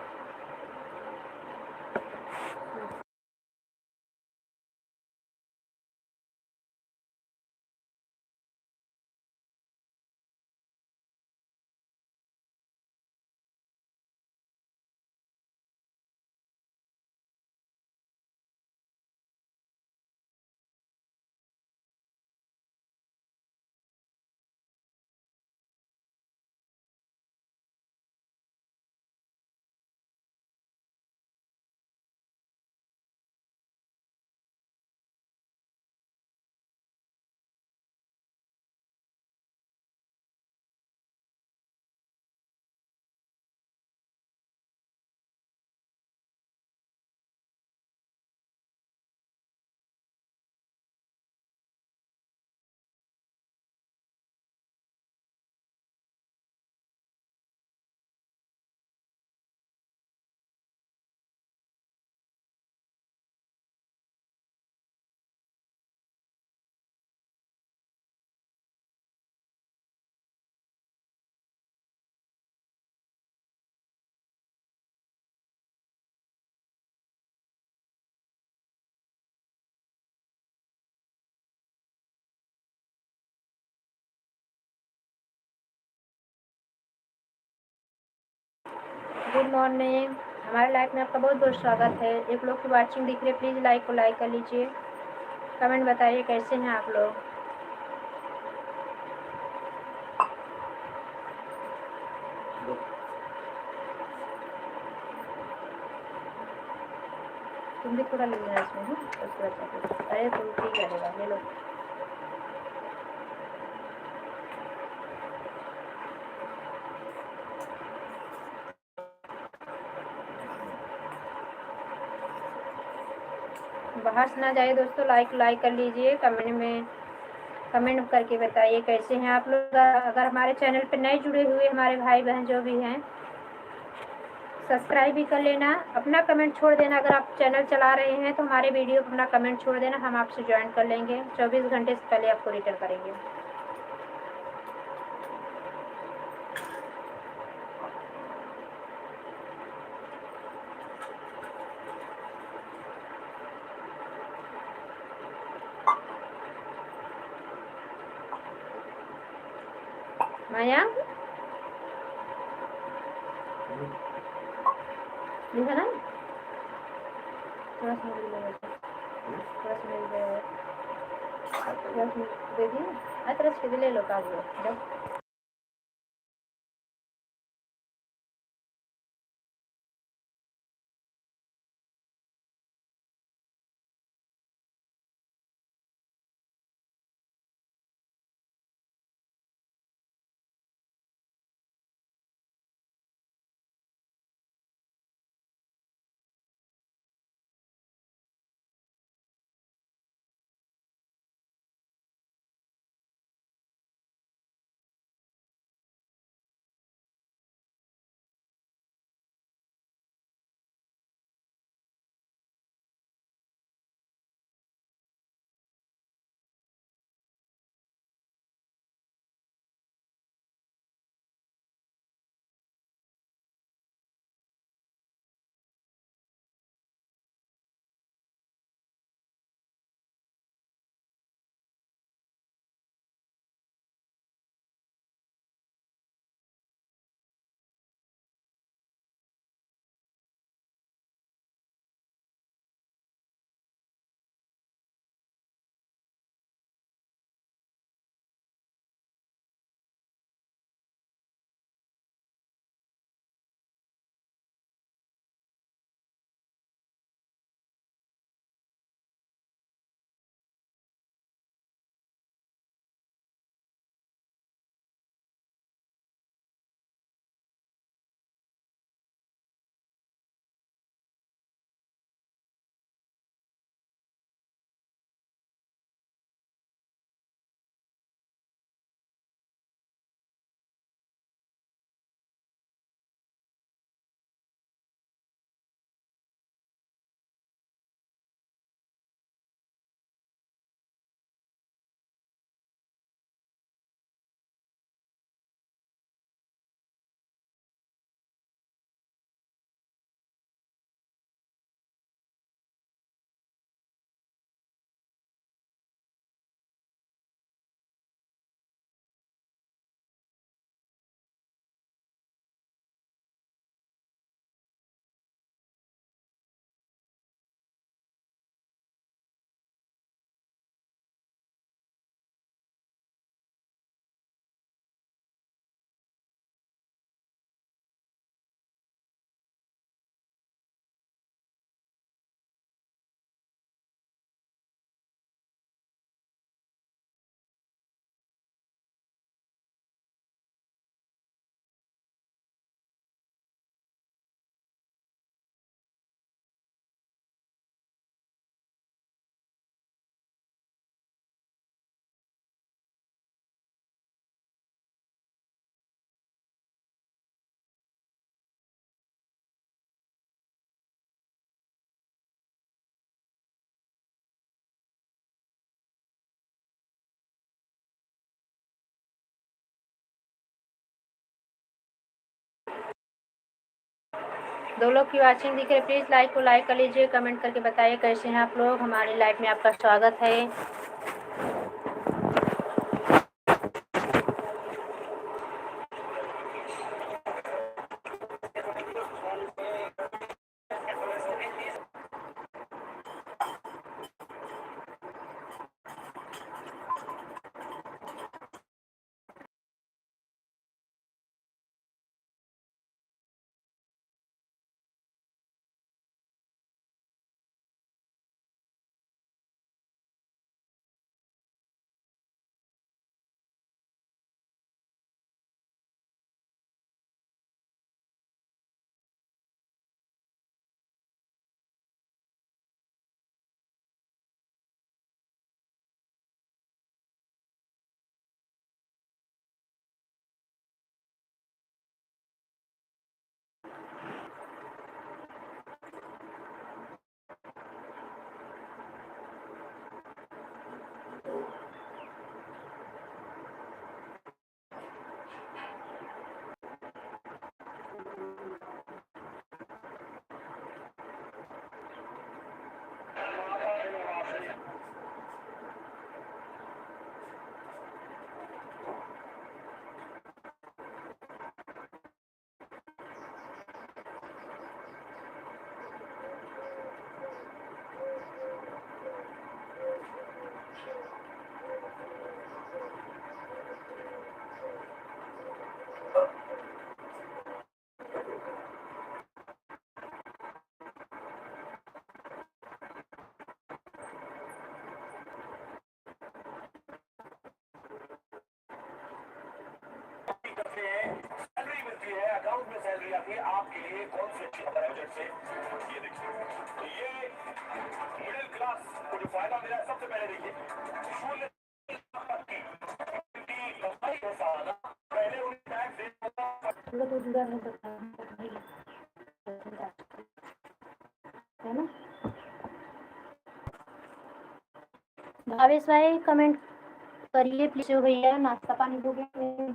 गुड मॉर्निंग, हमारे लाइफ में आपका बहुत बहुत स्वागत है। एक लोग की वॉचिंग दिख रही है, प्लीज़ लाइक कर लीजिए। कमेंट बताइए कैसे हैं आप लोग। तुम भी थोड़ा ले लेना इसमें, है उसके बाद। अरे तुम ठीक रहेगा, ले लो। बाहर से ना जाइए दोस्तों, लाइक कर लीजिए। कमेंट करके बताइए कैसे हैं आप लोग। अगर हमारे चैनल पर नए जुड़े हुए हमारे भाई बहन जो भी हैं, सब्सक्राइब भी कर लेना। अपना कमेंट छोड़ देना, अगर आप चैनल चला रहे हैं तो हमारे वीडियो पर अपना कमेंट छोड़ देना, हम आपसे ज्वाइन कर लेंगे। 24 घंटे से पहले आपको रिटर्न करेंगे। माया लिखा ना, थोड़ा सा मिल जाएगा, थोड़ा सा मिल जाएगा, थोड़ा सा दे दिए। तरह से ले लो कागज। 2 लोग की वाचिंग दिख रही है, प्लीज़ लाइक को लाइक कर लीजिए, कमेंट करके बताइए कैसे हैं आप लोग। हमारी लाइफ में आपका स्वागत है। सैलरी मिलती है, अकाउंट में सैलरी आती है, आपके लिए कौन सी अच्छी खबर है बजट से? ये देखिए, तो ये मिडिल क्लास को जो फायदा मिला है, सबसे पहले देखिए, शून्य लंबाई है सालाना, पहले उन्हें टैक्स है ना। भावेश भाई कमेंट करिए प्लीज भैया, नाश्ता पानी हो गया?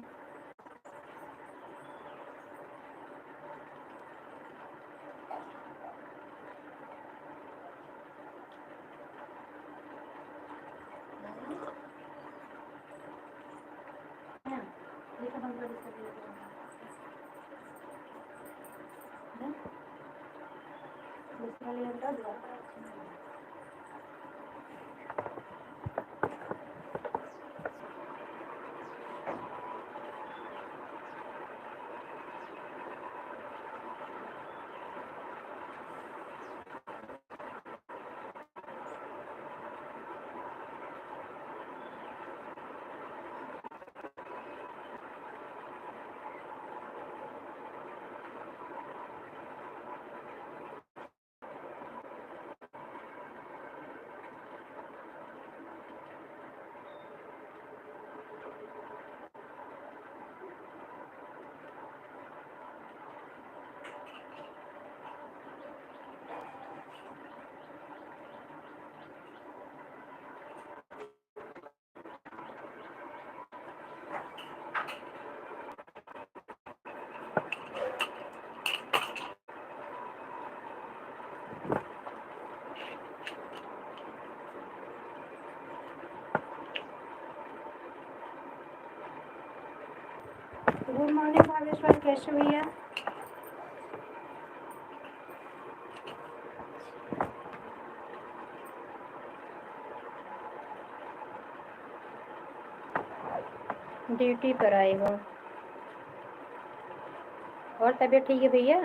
गुड मॉर्निंग भावेश भाई, कैसे भैया? ड्यूटी पर आए हो और तबीयत ठीक है भैया?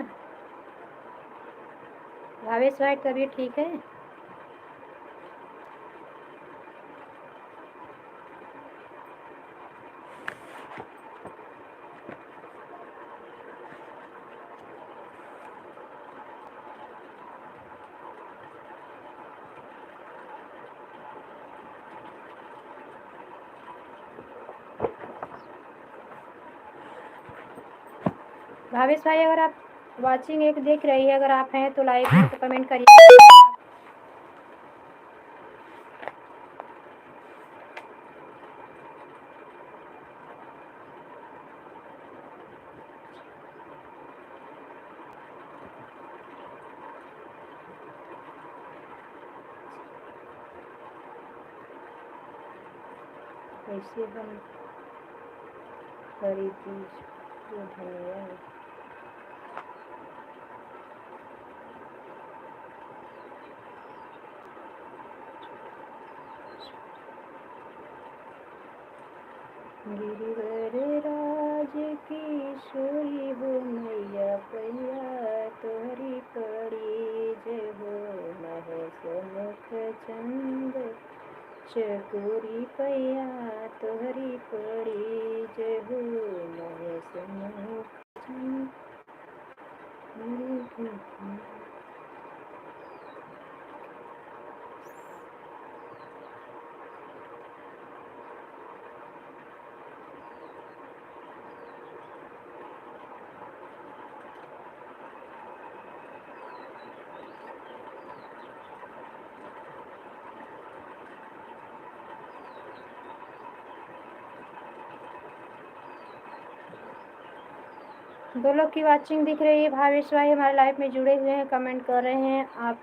भावेश भाई तबीयत ठीक है? भावेश भाई अगर आप वाचिंग एक देख रही है, अगर आप हैं तो लाइक में तो कमेंट करिए। कैसे हम खरीदी धन्यवाद। गिरिवर राज की सोई हो मैया पैया तोहरी पड़ी जय हो महेश मुख चंद चकोरी पैया तोहरी पड़ी जय हो महेश मुख चंद। दो लोग की वाचिंग दिख रही है। भावेश भाई हमारे लाइव में जुड़े हुए हैं, कमेंट कर रहे हैं। आप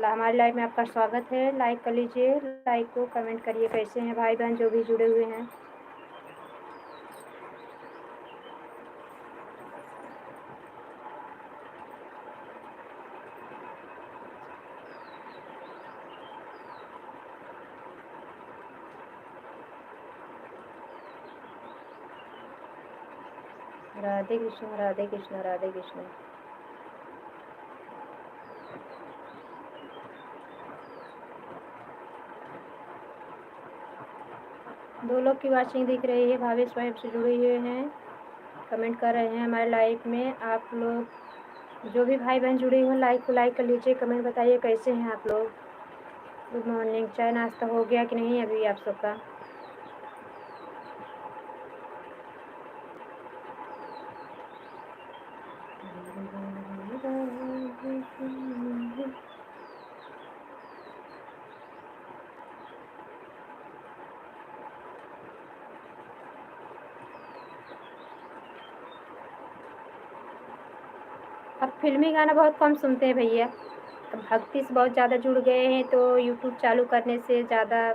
हमारे लाइव में आपका स्वागत है। लाइक कर लीजिए, लाइक को कमेंट करिए कैसे हैं भाई बहन जो भी जुड़े हुए हैं। राधे कृष्ण राधे कृष्ण राधे कृष्ण। दो लोग की वाचिंग दिख रही है। भावेश भाई से जुड़े हुए हैं, कमेंट कर रहे हैं हमारे लाइव में। आप लोग जो भी भाई बहन जुड़े हुए लाइक को लाइक कर लीजिए, कमेंट बताइए कैसे हैं आप लोग। Good morning. चाय नाश्ता हो गया कि नहीं अभी आप सबका? अब फिल्मी गाना बहुत कम सुनते हैं भैया। अब भक्ति से बहुत ज़्यादा जुड़ गए हैं तो यूट्यूब चालू करने से ज़्यादा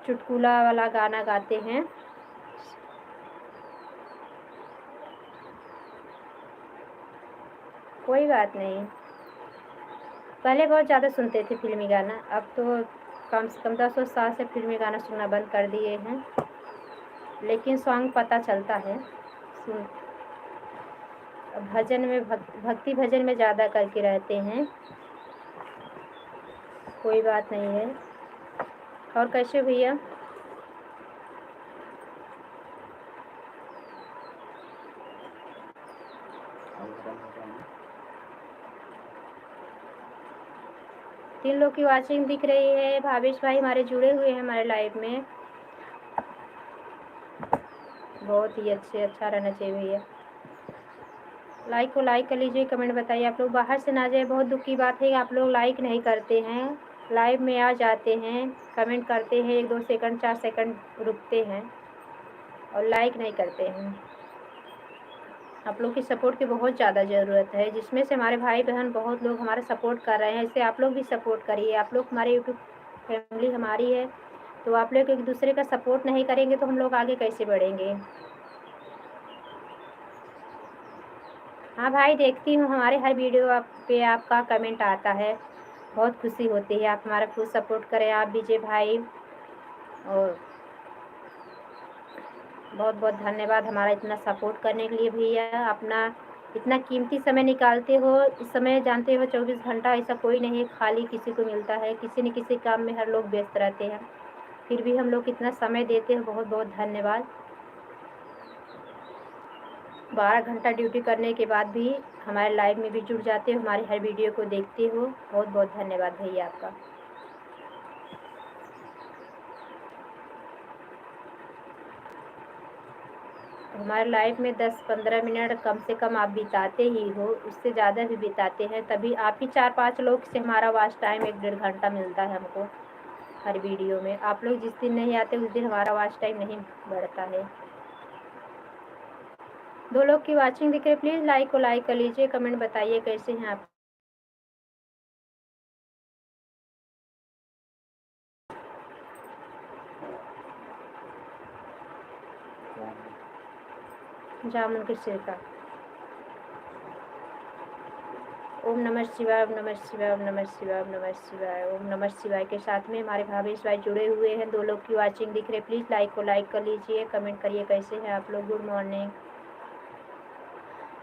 चुटकुला वाला गाना गाते हैं। कोई बात नहीं, पहले बहुत ज़्यादा सुनते थे फिल्मी गाना, अब तो कम से कम 10 साल से फिल्मी गाना सुनना बंद कर दिए हैं। लेकिन सॉन्ग पता चलता है सुन। भजन में भक्ति भजन में ज़्यादा करके रहते हैं। कोई बात नहीं है। और कैसे भैया? तीन लोग की वाचिंग दिख रही है। भावेश भाई हमारे जुड़े हुए हैं हमारे लाइव में। बहुत ही अच्छा रहना चाहिए भैया। लाइक को लाइक कर लीजिए, कमेंट बताइए। आप लोग बाहर से ना जाए, बहुत दुख की बात है। आप लोग लाइक नहीं करते हैं, लाइव में आ जाते हैं, कमेंट करते हैं, 1-2 सेकंड 4 सेकंड रुकते हैं और लाइक नहीं करते हैं। आप लोग की सपोर्ट की बहुत ज़्यादा ज़रूरत है, जिसमें से हमारे भाई बहन बहुत लोग हमारा सपोर्ट कर रहे हैं। इससे आप लोग भी सपोर्ट करिए। आप लोग हमारे यूट्यूब फैमिली हमारी है, तो आप लोग एक दूसरे का सपोर्ट नहीं करेंगे तो हम लोग आगे कैसे बढ़ेंगे। हाँ भाई, देखती हूँ हमारे हर वीडियो पे आपका कमेंट आता है, बहुत खुशी होती है। आप हमारा फुल सपोर्ट करें, आप विजय भाई। और बहुत बहुत धन्यवाद हमारा इतना सपोर्ट करने के लिए भैया। अपना इतना कीमती समय निकालते हो। इस समय जानते हो 24 घंटा ऐसा कोई नहीं है खाली किसी को मिलता है, किसी न किसी काम में हर लोग व्यस्त रहते हैं, फिर भी हम लोग इतना समय देते हो, बहुत बहुत धन्यवाद। 12 घंटा ड्यूटी करने के बाद भी हमारे लाइव में भी जुड़ जाते हो, हमारे हर वीडियो को देखते हो। बहुत बहुत धन्यवाद भैया आपका। हमारे लाइफ में 10-15 मिनट कम से कम आप बिताते ही हो, उससे ज़्यादा भी बिताते हैं, तभी आप ही 4-5 लोग से हमारा वॉच टाइम 1-1.5 घंटा मिलता है हमको हर वीडियो में। आप लोग जिस दिन नहीं आते उस दिन हमारा वॉच टाइम नहीं बढ़ता है। 2 लोग की वाचिंग दिख रही है, प्लीज़ लाइक को लाइक कर लीजिए, कमेंट बताइए कैसे हैं आप। जामुन के सिरका। ओम नमः शिवाय, ओम नमः शिवाय, ओम नमः शिवाय, ओम नमः शिवाय। ओम नमः शिवाय के साथ में हमारे भावेश भाई जुड़े हुए हैं, 2 लोग की वाचिंग दिख रहे। प्लीज़ लाइक को लाइक कर लीजिए, कमेंट करिए कैसे हैं आप लोग। Good morning.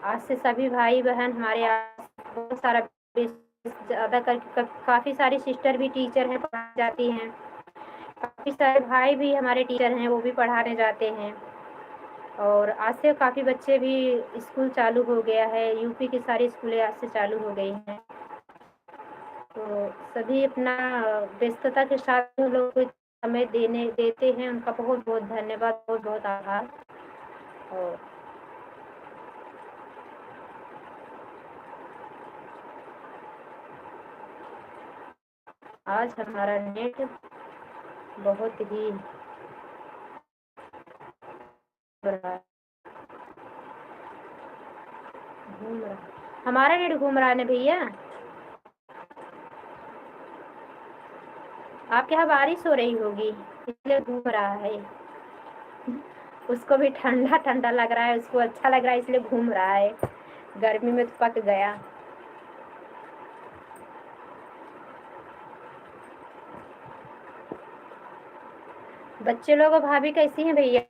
आज से सभी भाई बहन हमारे बहुत सारा ज़्यादा करके काफ़ी सारी सिस्टर भी टीचर हैं, पढ़ाने जाती हैं। काफ़ी सारे भाई भी हमारे टीचर हैं, वो भी पढ़ाने जाते हैं। और आज से काफ़ी बच्चे भी स्कूल चालू हो गया है, यूपी की सारी स्कूलें आज से चालू हो गई हैं। तो सभी अपना व्यस्तता के साथ उन लोग को समय देते हैं, उनका बहुत बहुत धन्यवाद, बहुत बहुत आभार। और आज हमारा नेट बहुत ही घूम रहा, हमारा नेट घूम रहा है ना भैया। आपके यहाँ बारिश हो रही होगी इसलिए घूम रहा है। उसको भी ठंडा ठंडा लग रहा है, उसको अच्छा लग रहा है इसलिए घूम रहा है। गर्मी में तो पक गया। बच्चे लोग और भाभी कैसी हैं भैया?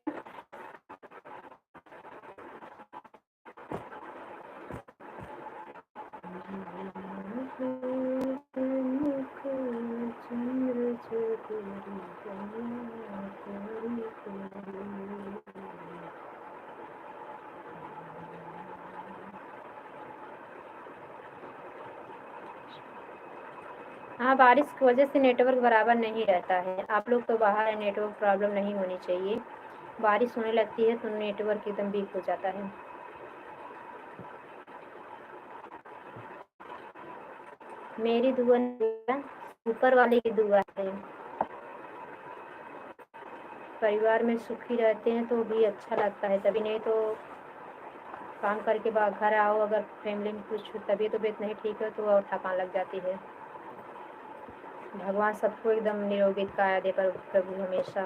हाँ, बारिश की वजह से नेटवर्क बराबर नहीं रहता है। आप लोग तो बाहर है, नेटवर्क प्रॉब्लम नहीं होनी चाहिए। बारिश होने लगती है तो नेटवर्क एकदम वीक हो जाता है। मेरी दुआ ऊपर वाले की दुआ है। परिवार में सुखी रहते हैं तो भी अच्छा लगता है, तभी नहीं तो काम करके घर आओ, अगर फैमिली में कुछ तबीयत नहीं ठीक है तो और थकान लग जाती है। भगवान सबको एकदम निरोगित काया दे पर प्रभु हमेशा।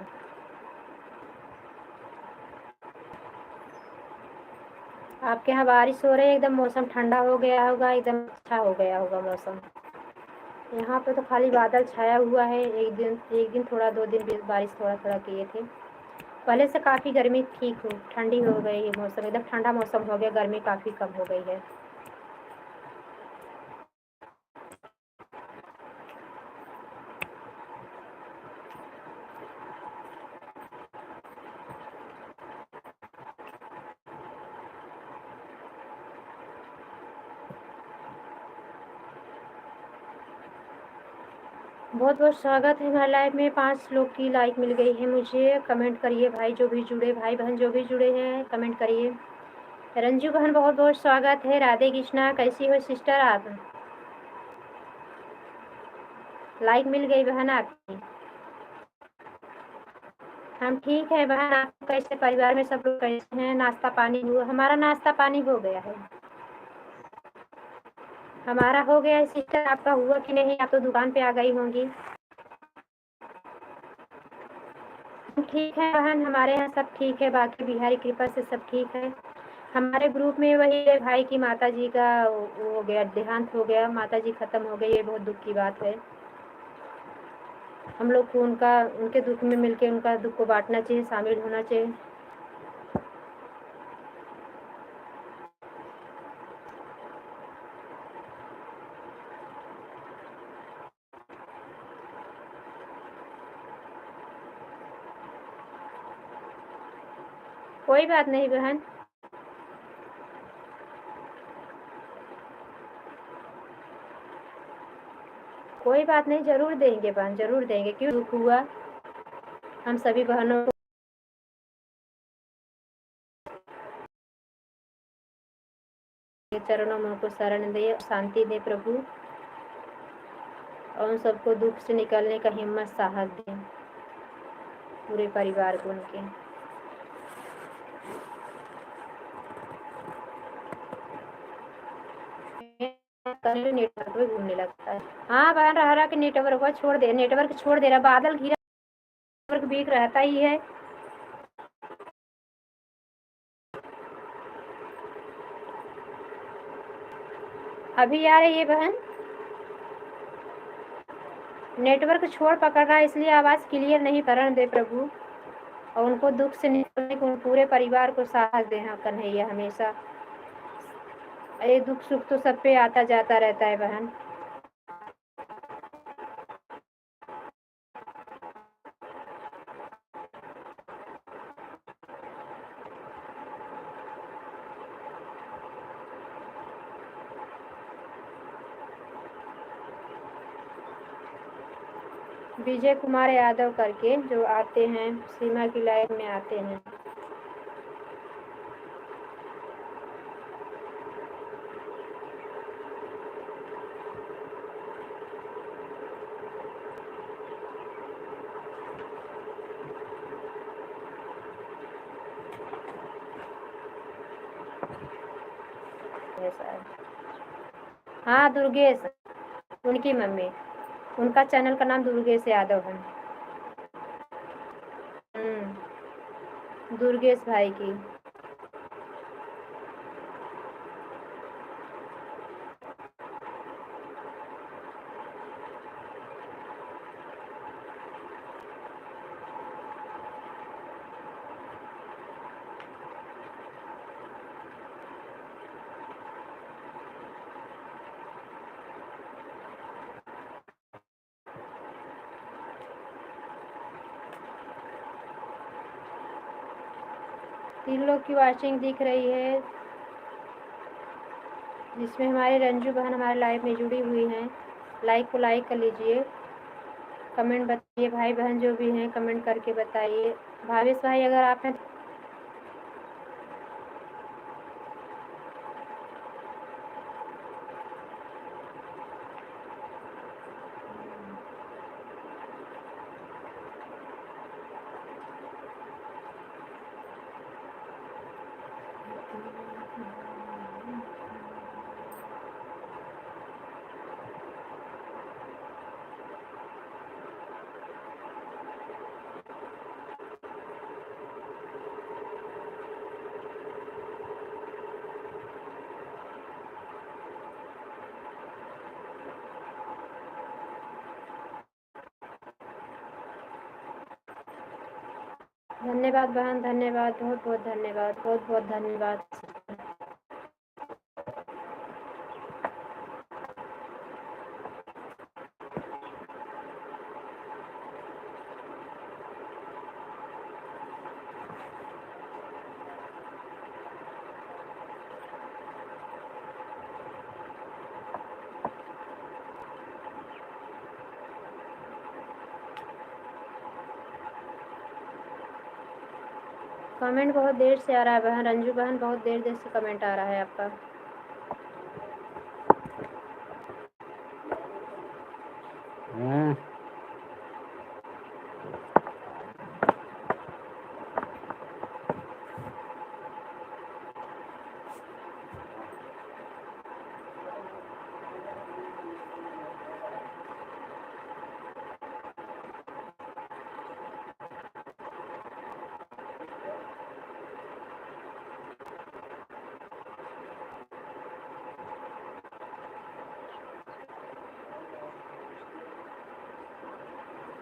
आपके यहाँ बारिश हो रही है, एकदम मौसम ठंडा हो गया होगा, एकदम अच्छा हो गया होगा मौसम। यहाँ पे तो खाली बादल छाया हुआ है। एक दिन थोड़ा 2 दिन बारिश थोड़ा थोड़ा किए थे। पहले से काफ़ी गर्मी ठीक ठंडी हो गई है, मौसम एकदम ठंडा मौसम हो गया, गर्मी काफ़ी कम हो गई है। बहुत बहुत स्वागत है हमारे लाइव में। 5 लोग की लाइक मिल गई है मुझे। कमेंट करिए भाई, जो भी जुड़े भाई बहन जो भी जुड़े हैं कमेंट करिए। रंजू बहन बहुत बहुत स्वागत है। राधे कृष्णा, कैसी हो सिस्टर आप? लाइक मिल गई बहन आपकी। हम ठीक है बहन, आप कैसे, परिवार में सब लोग कैसे हैं? नाश्ता पानी हुआ? हमारा नाश्ता पानी हो गया है। हमारा हो गया है सिस्टर, आपका हुआ कि नहीं? आप तो दुकान पे आ गई होंगी। ठीक है बहन, हमारे यहाँ सब ठीक है, बाकी बिहारी कृपा से सब ठीक है। हमारे ग्रुप में वही भाई की माता जी का वो हो गया, देहांत हो गया, माता जी खत्म हो गई। ये बहुत दुख की बात है। हम लोग को उनके दुख में मिलके उनका दुख को बांटना चाहिए, शामिल होना चाहिए। कोई बात नहीं बहन, कोई बात नहीं, जरूर देंगे बहन, जरूर देंगे। क्यों दुख हुआ? हम सभी बहनों के चरणों में उनको शरण दे, शांति दे प्रभु, और उन सबको दुख से निकलने का हिम्मत साहस दे, पूरे परिवार को उनके। नेटवर्क में घूमने लगता है। हाँ बहन, रह रहा के नेटवर्क को छोड़ दे रहा, बादल घिरा, नेटवर्क वीक रहता ही है। अभी आ रही है बहन? नेटवर्क छोड़ पकड़ रहा है, इसलिए आवाज़ क्लियर नहीं। करण दे प्रभु, और उनको दुख से निकलने को पूरे परिवार को साहस दे। हाँ कन्हैया, हमेशा ये दुख सुख तो सब पे आता जाता रहता है बहन। विजय कुमार यादव करके जो आते हैं, सीमा की लाइफ में आते हैं। हाँ दुर्गेश, उनकी मम्मी, उनका चैनल का नाम दुर्गेश यादव है। दुर्गेश भाई की। तीन लोग की वॉचिंग दिख रही है, जिसमें हमारे रंजू बहन हमारे लाइव में जुड़ी हुई हैं। लाइक को लाइक कर लीजिए, कमेंट बताइए। भाई बहन जो भी हैं कमेंट करके बताइए। भावेश भाई अगर आप हैं धन्यवाद बहन, धन्यवाद, बहुत बहुत धन्यवाद, बहुत बहुत धन्यवाद। कमेंट बहुत देर से आ रहा है बहन, रंजू बहन बहुत देर देर से कमेंट आ रहा है आपका।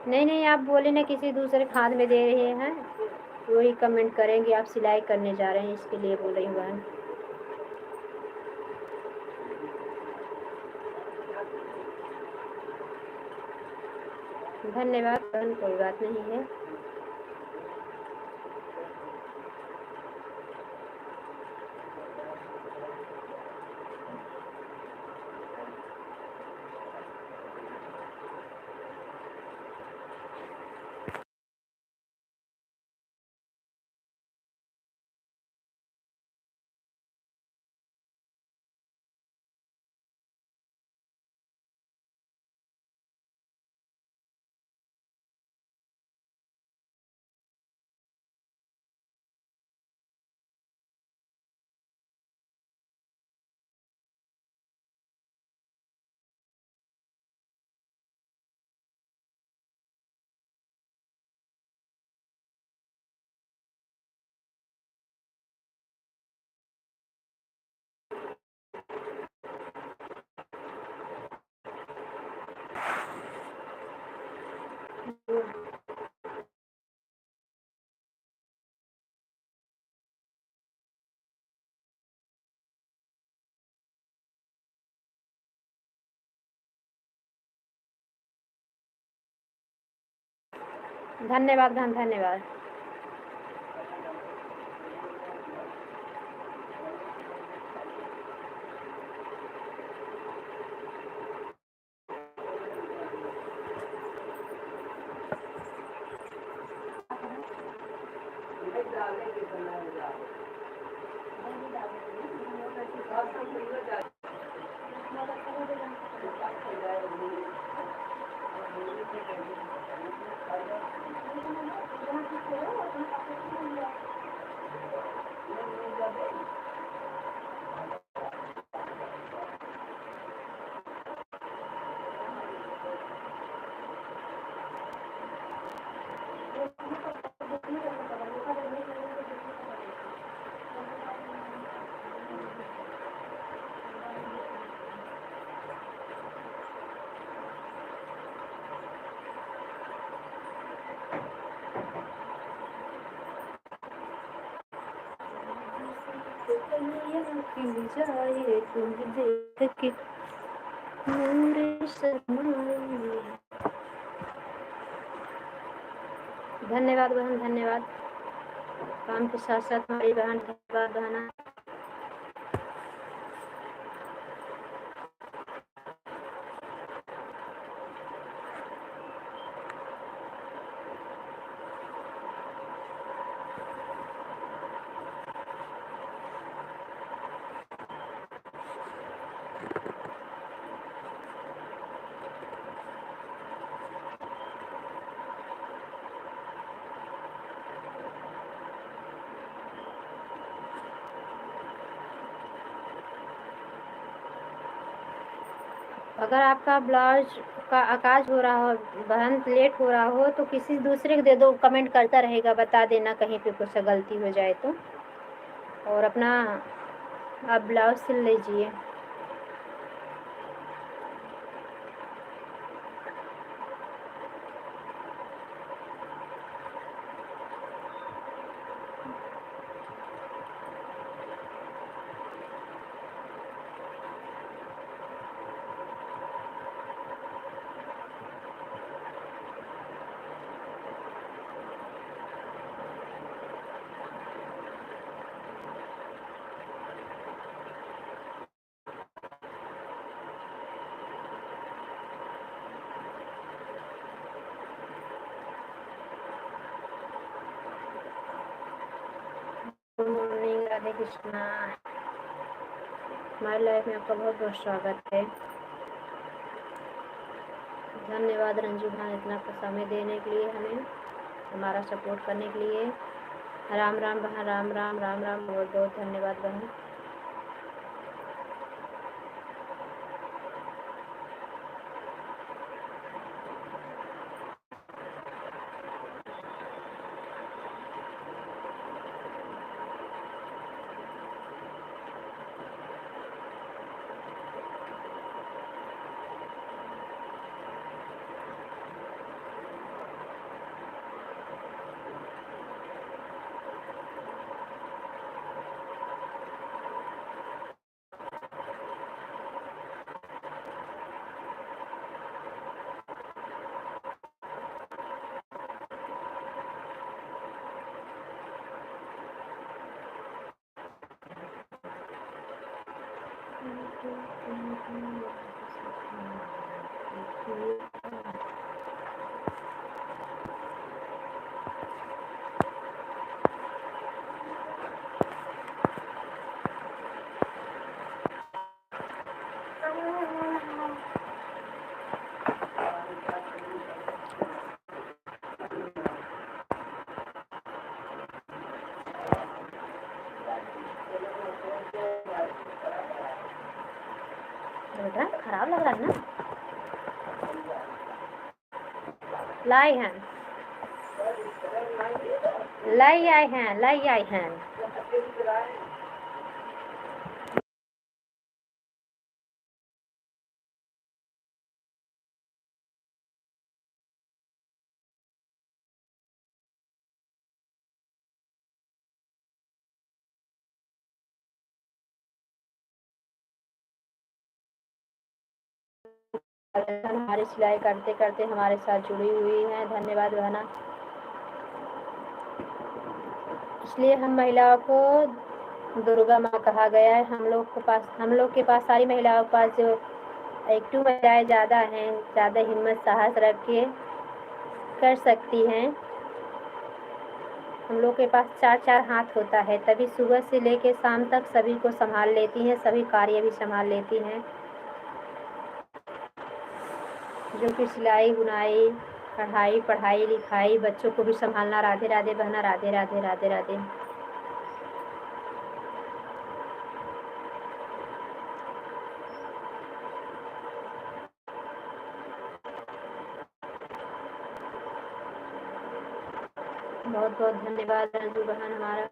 नहीं नहीं, आप बोले ना किसी दूसरे खाद में दे रहे हैं, वही कमेंट करेंगे। आप सिलाई करने जा रहे हैं, इसके लिए बोल रही हूँ बहन। धन्यवाद बहन, कोई बात नहीं है। धन्यवाद बहन, धन्यवाद। जाए तुम देख के नूरे शर्माए। धन्यवाद बहन, धन्यवाद। काम के साथ साथ हमारी बहन, धन्यवाद बहना। अगर आपका ब्लाउज का आकाज हो रहा हो बहन, लेट हो रहा हो तो किसी दूसरे को दे दो, कमेंट करता रहेगा, बता देना कहीं पे कुछ गलती हो जाए तो। और अपना आप ब्लाउज सिल लीजिए। Good morning, Radhe Krishna. हमारी लाइफ में आपका बहुत बहुत स्वागत है। धन्यवाद रंजू भाई, इतना समय देने के लिए, हमें हमारा सपोर्ट करने के लिए। राम राम बहन, राम राम, राम राम, बहुत बहुत धन्यवाद बहन। बेटा खराब लग रहा है ना। लाई हैं, लाई आए हैं, लाई आए हैं। बहन हमारी सिलाई करते करते हमारे साथ जुड़ी हुई हैं। धन्यवाद बहना। इसलिए हम महिलाओं को दुर्गा माँ कहा गया है। हम लोग के पास सारी महिलाओं के पास जो एक्टिव महिलाएं ज़्यादा हैं, ज़्यादा हिम्मत साहस रख के कर सकती हैं। हम लोग के पास 4 हाथ होता है, तभी सुबह से लेकर शाम तक सभी को संभाल लेती हैं, सभी कार्य भी संभाल लेती हैं, जो कि सिलाई बुनाई, कढ़ाई, पढ़ाई लिखाई, बच्चों को भी संभालना। राधे राधे बहना, राधे राधे राधे राधे। बहुत बहुत धन्यवाद रंजू बहन हमारे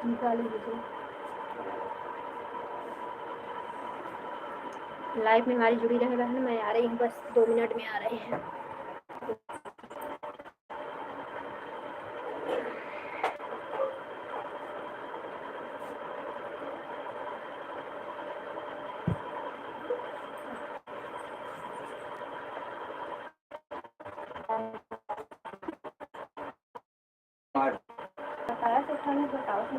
निकाली दीजिए। लाइव में हमारी जुड़ी रहे बहन। मैं आ रही हूँ, बस 2 मिनट में आ रही है। बताया तो था, बताओ तो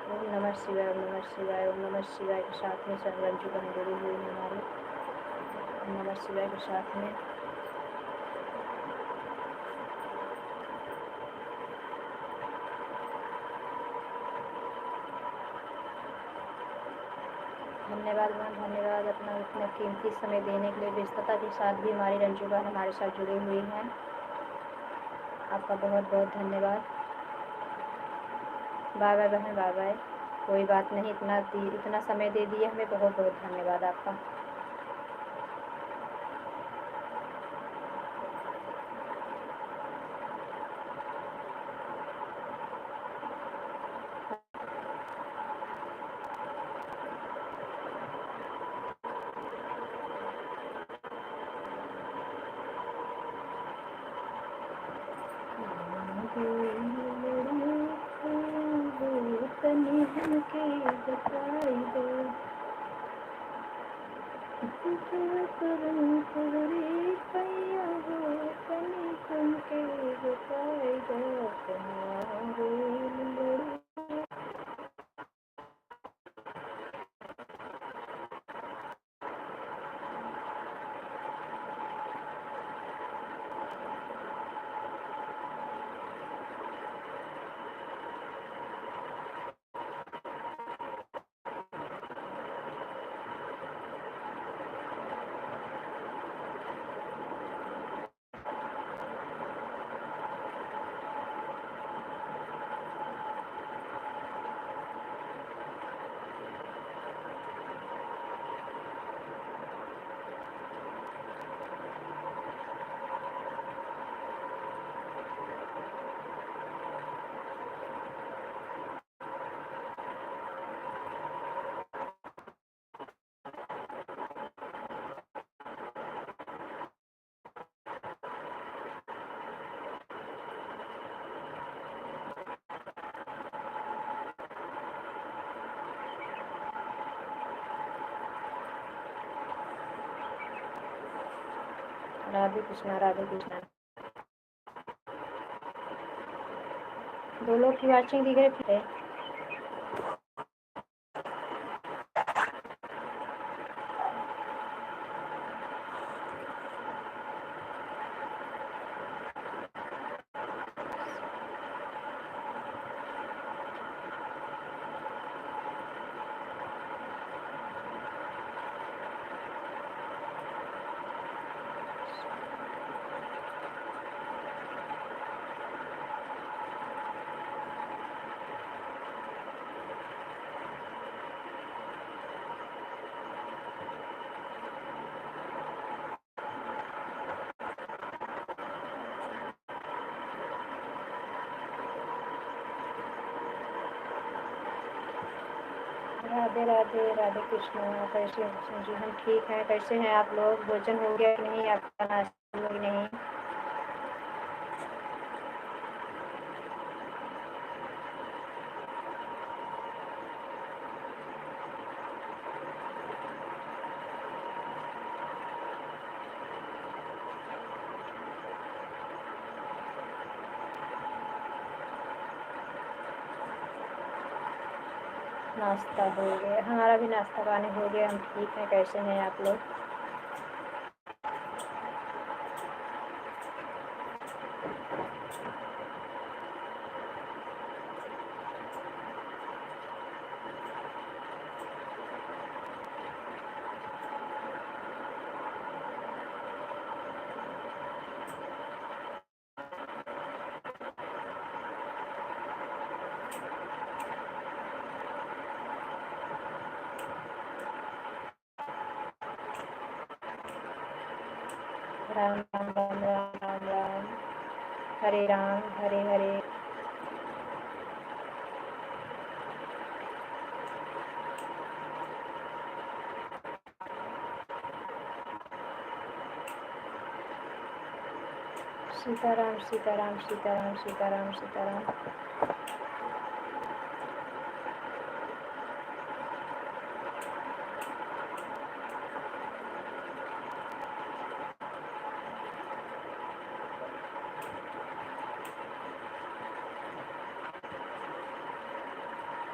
ओम नमः शिवाय, ओम नमः शिवाय, ओम नमः शिवाय के साथ में रंजू बहन जुड़ी हुई है हमारी। ओम नमः शिवाय के साथ में धन्यवाद मैम, धन्यवाद अपना इतना कीमती समय देने के लिए। व्यस्तता के साथ भी हमारी रंजू बहन हमारे साथ जुड़ी हुई हैं। आपका बहुत बहुत धन्यवाद। बाय बाय बहन, बाय बाय। कोई बात नहीं, इतना समय दे दिए हमें, बहुत बहुत धन्यवाद आपका। के बताई दो, करूं तोरे पैया हो, तनी तुमके बताई दो, तुम्हारे लड़ू। राधे कृष्णा, राधे कृष्णा। 2 लोग की वाचिंग दिख रही है। राधे राधे, राधे कृष्णा। कैसे हैं जी? हम ठीक हैं। कैसे हैं आप लोग? भोजन हो गया नहीं? आपका नाश्ता हुआ नहीं? नाश्ता हो गया, हमारा भी नाश्ता पानी हो गया। हम ठीक हैं। कैसे हैं आप लोग? राम राम राम राम राम राम। हरे राम हरे हरे। सीताराम सीताराम सीताराम सीताराम सीताराम।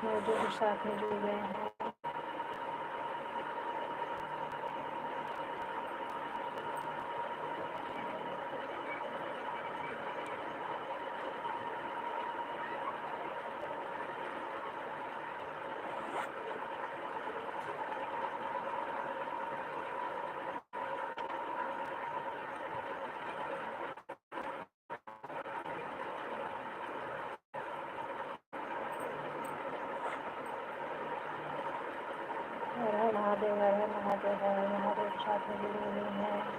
मौजूद साथ में जुड़ गए हैं। हर हर महादेव, हर हर महादेव, हर हर महादेव साथ में जुड़े हुए हैं।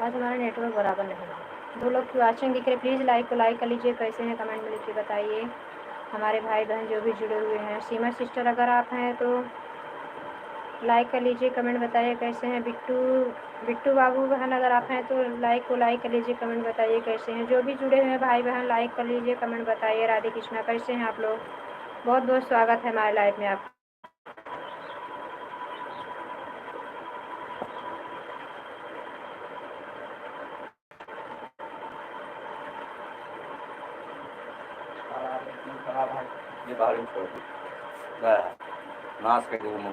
आज हमारा नेटवर्क बराबर नहीं है। 2 लोग की वाचिंग दिख रहे, प्लीज़ लाइक को लाइक कर लीजिए। कैसे हैं कमेंट में लिख के बताइए। हमारे भाई बहन जो भी जुड़े हुए हैं, सीमा सिस्टर अगर आप हैं तो लाइक कर लीजिए, कमेंट बताइए कैसे हैं। बिट्टू बाबू बहन अगर आप हैं तो लाइक को लाइक कर लीजिए, कमेंट बताइए कैसे हैं। जो भी जुड़े हुए हैं भाई बहन लाइक कर लीजिए, कमेंट बताइए। राधे कृष्णा, कैसे हैं आप लोग? बहुत बहुत स्वागत है हमारे लाइव में आप। ये बाहर ही छोड़ दो, नाश कर दो।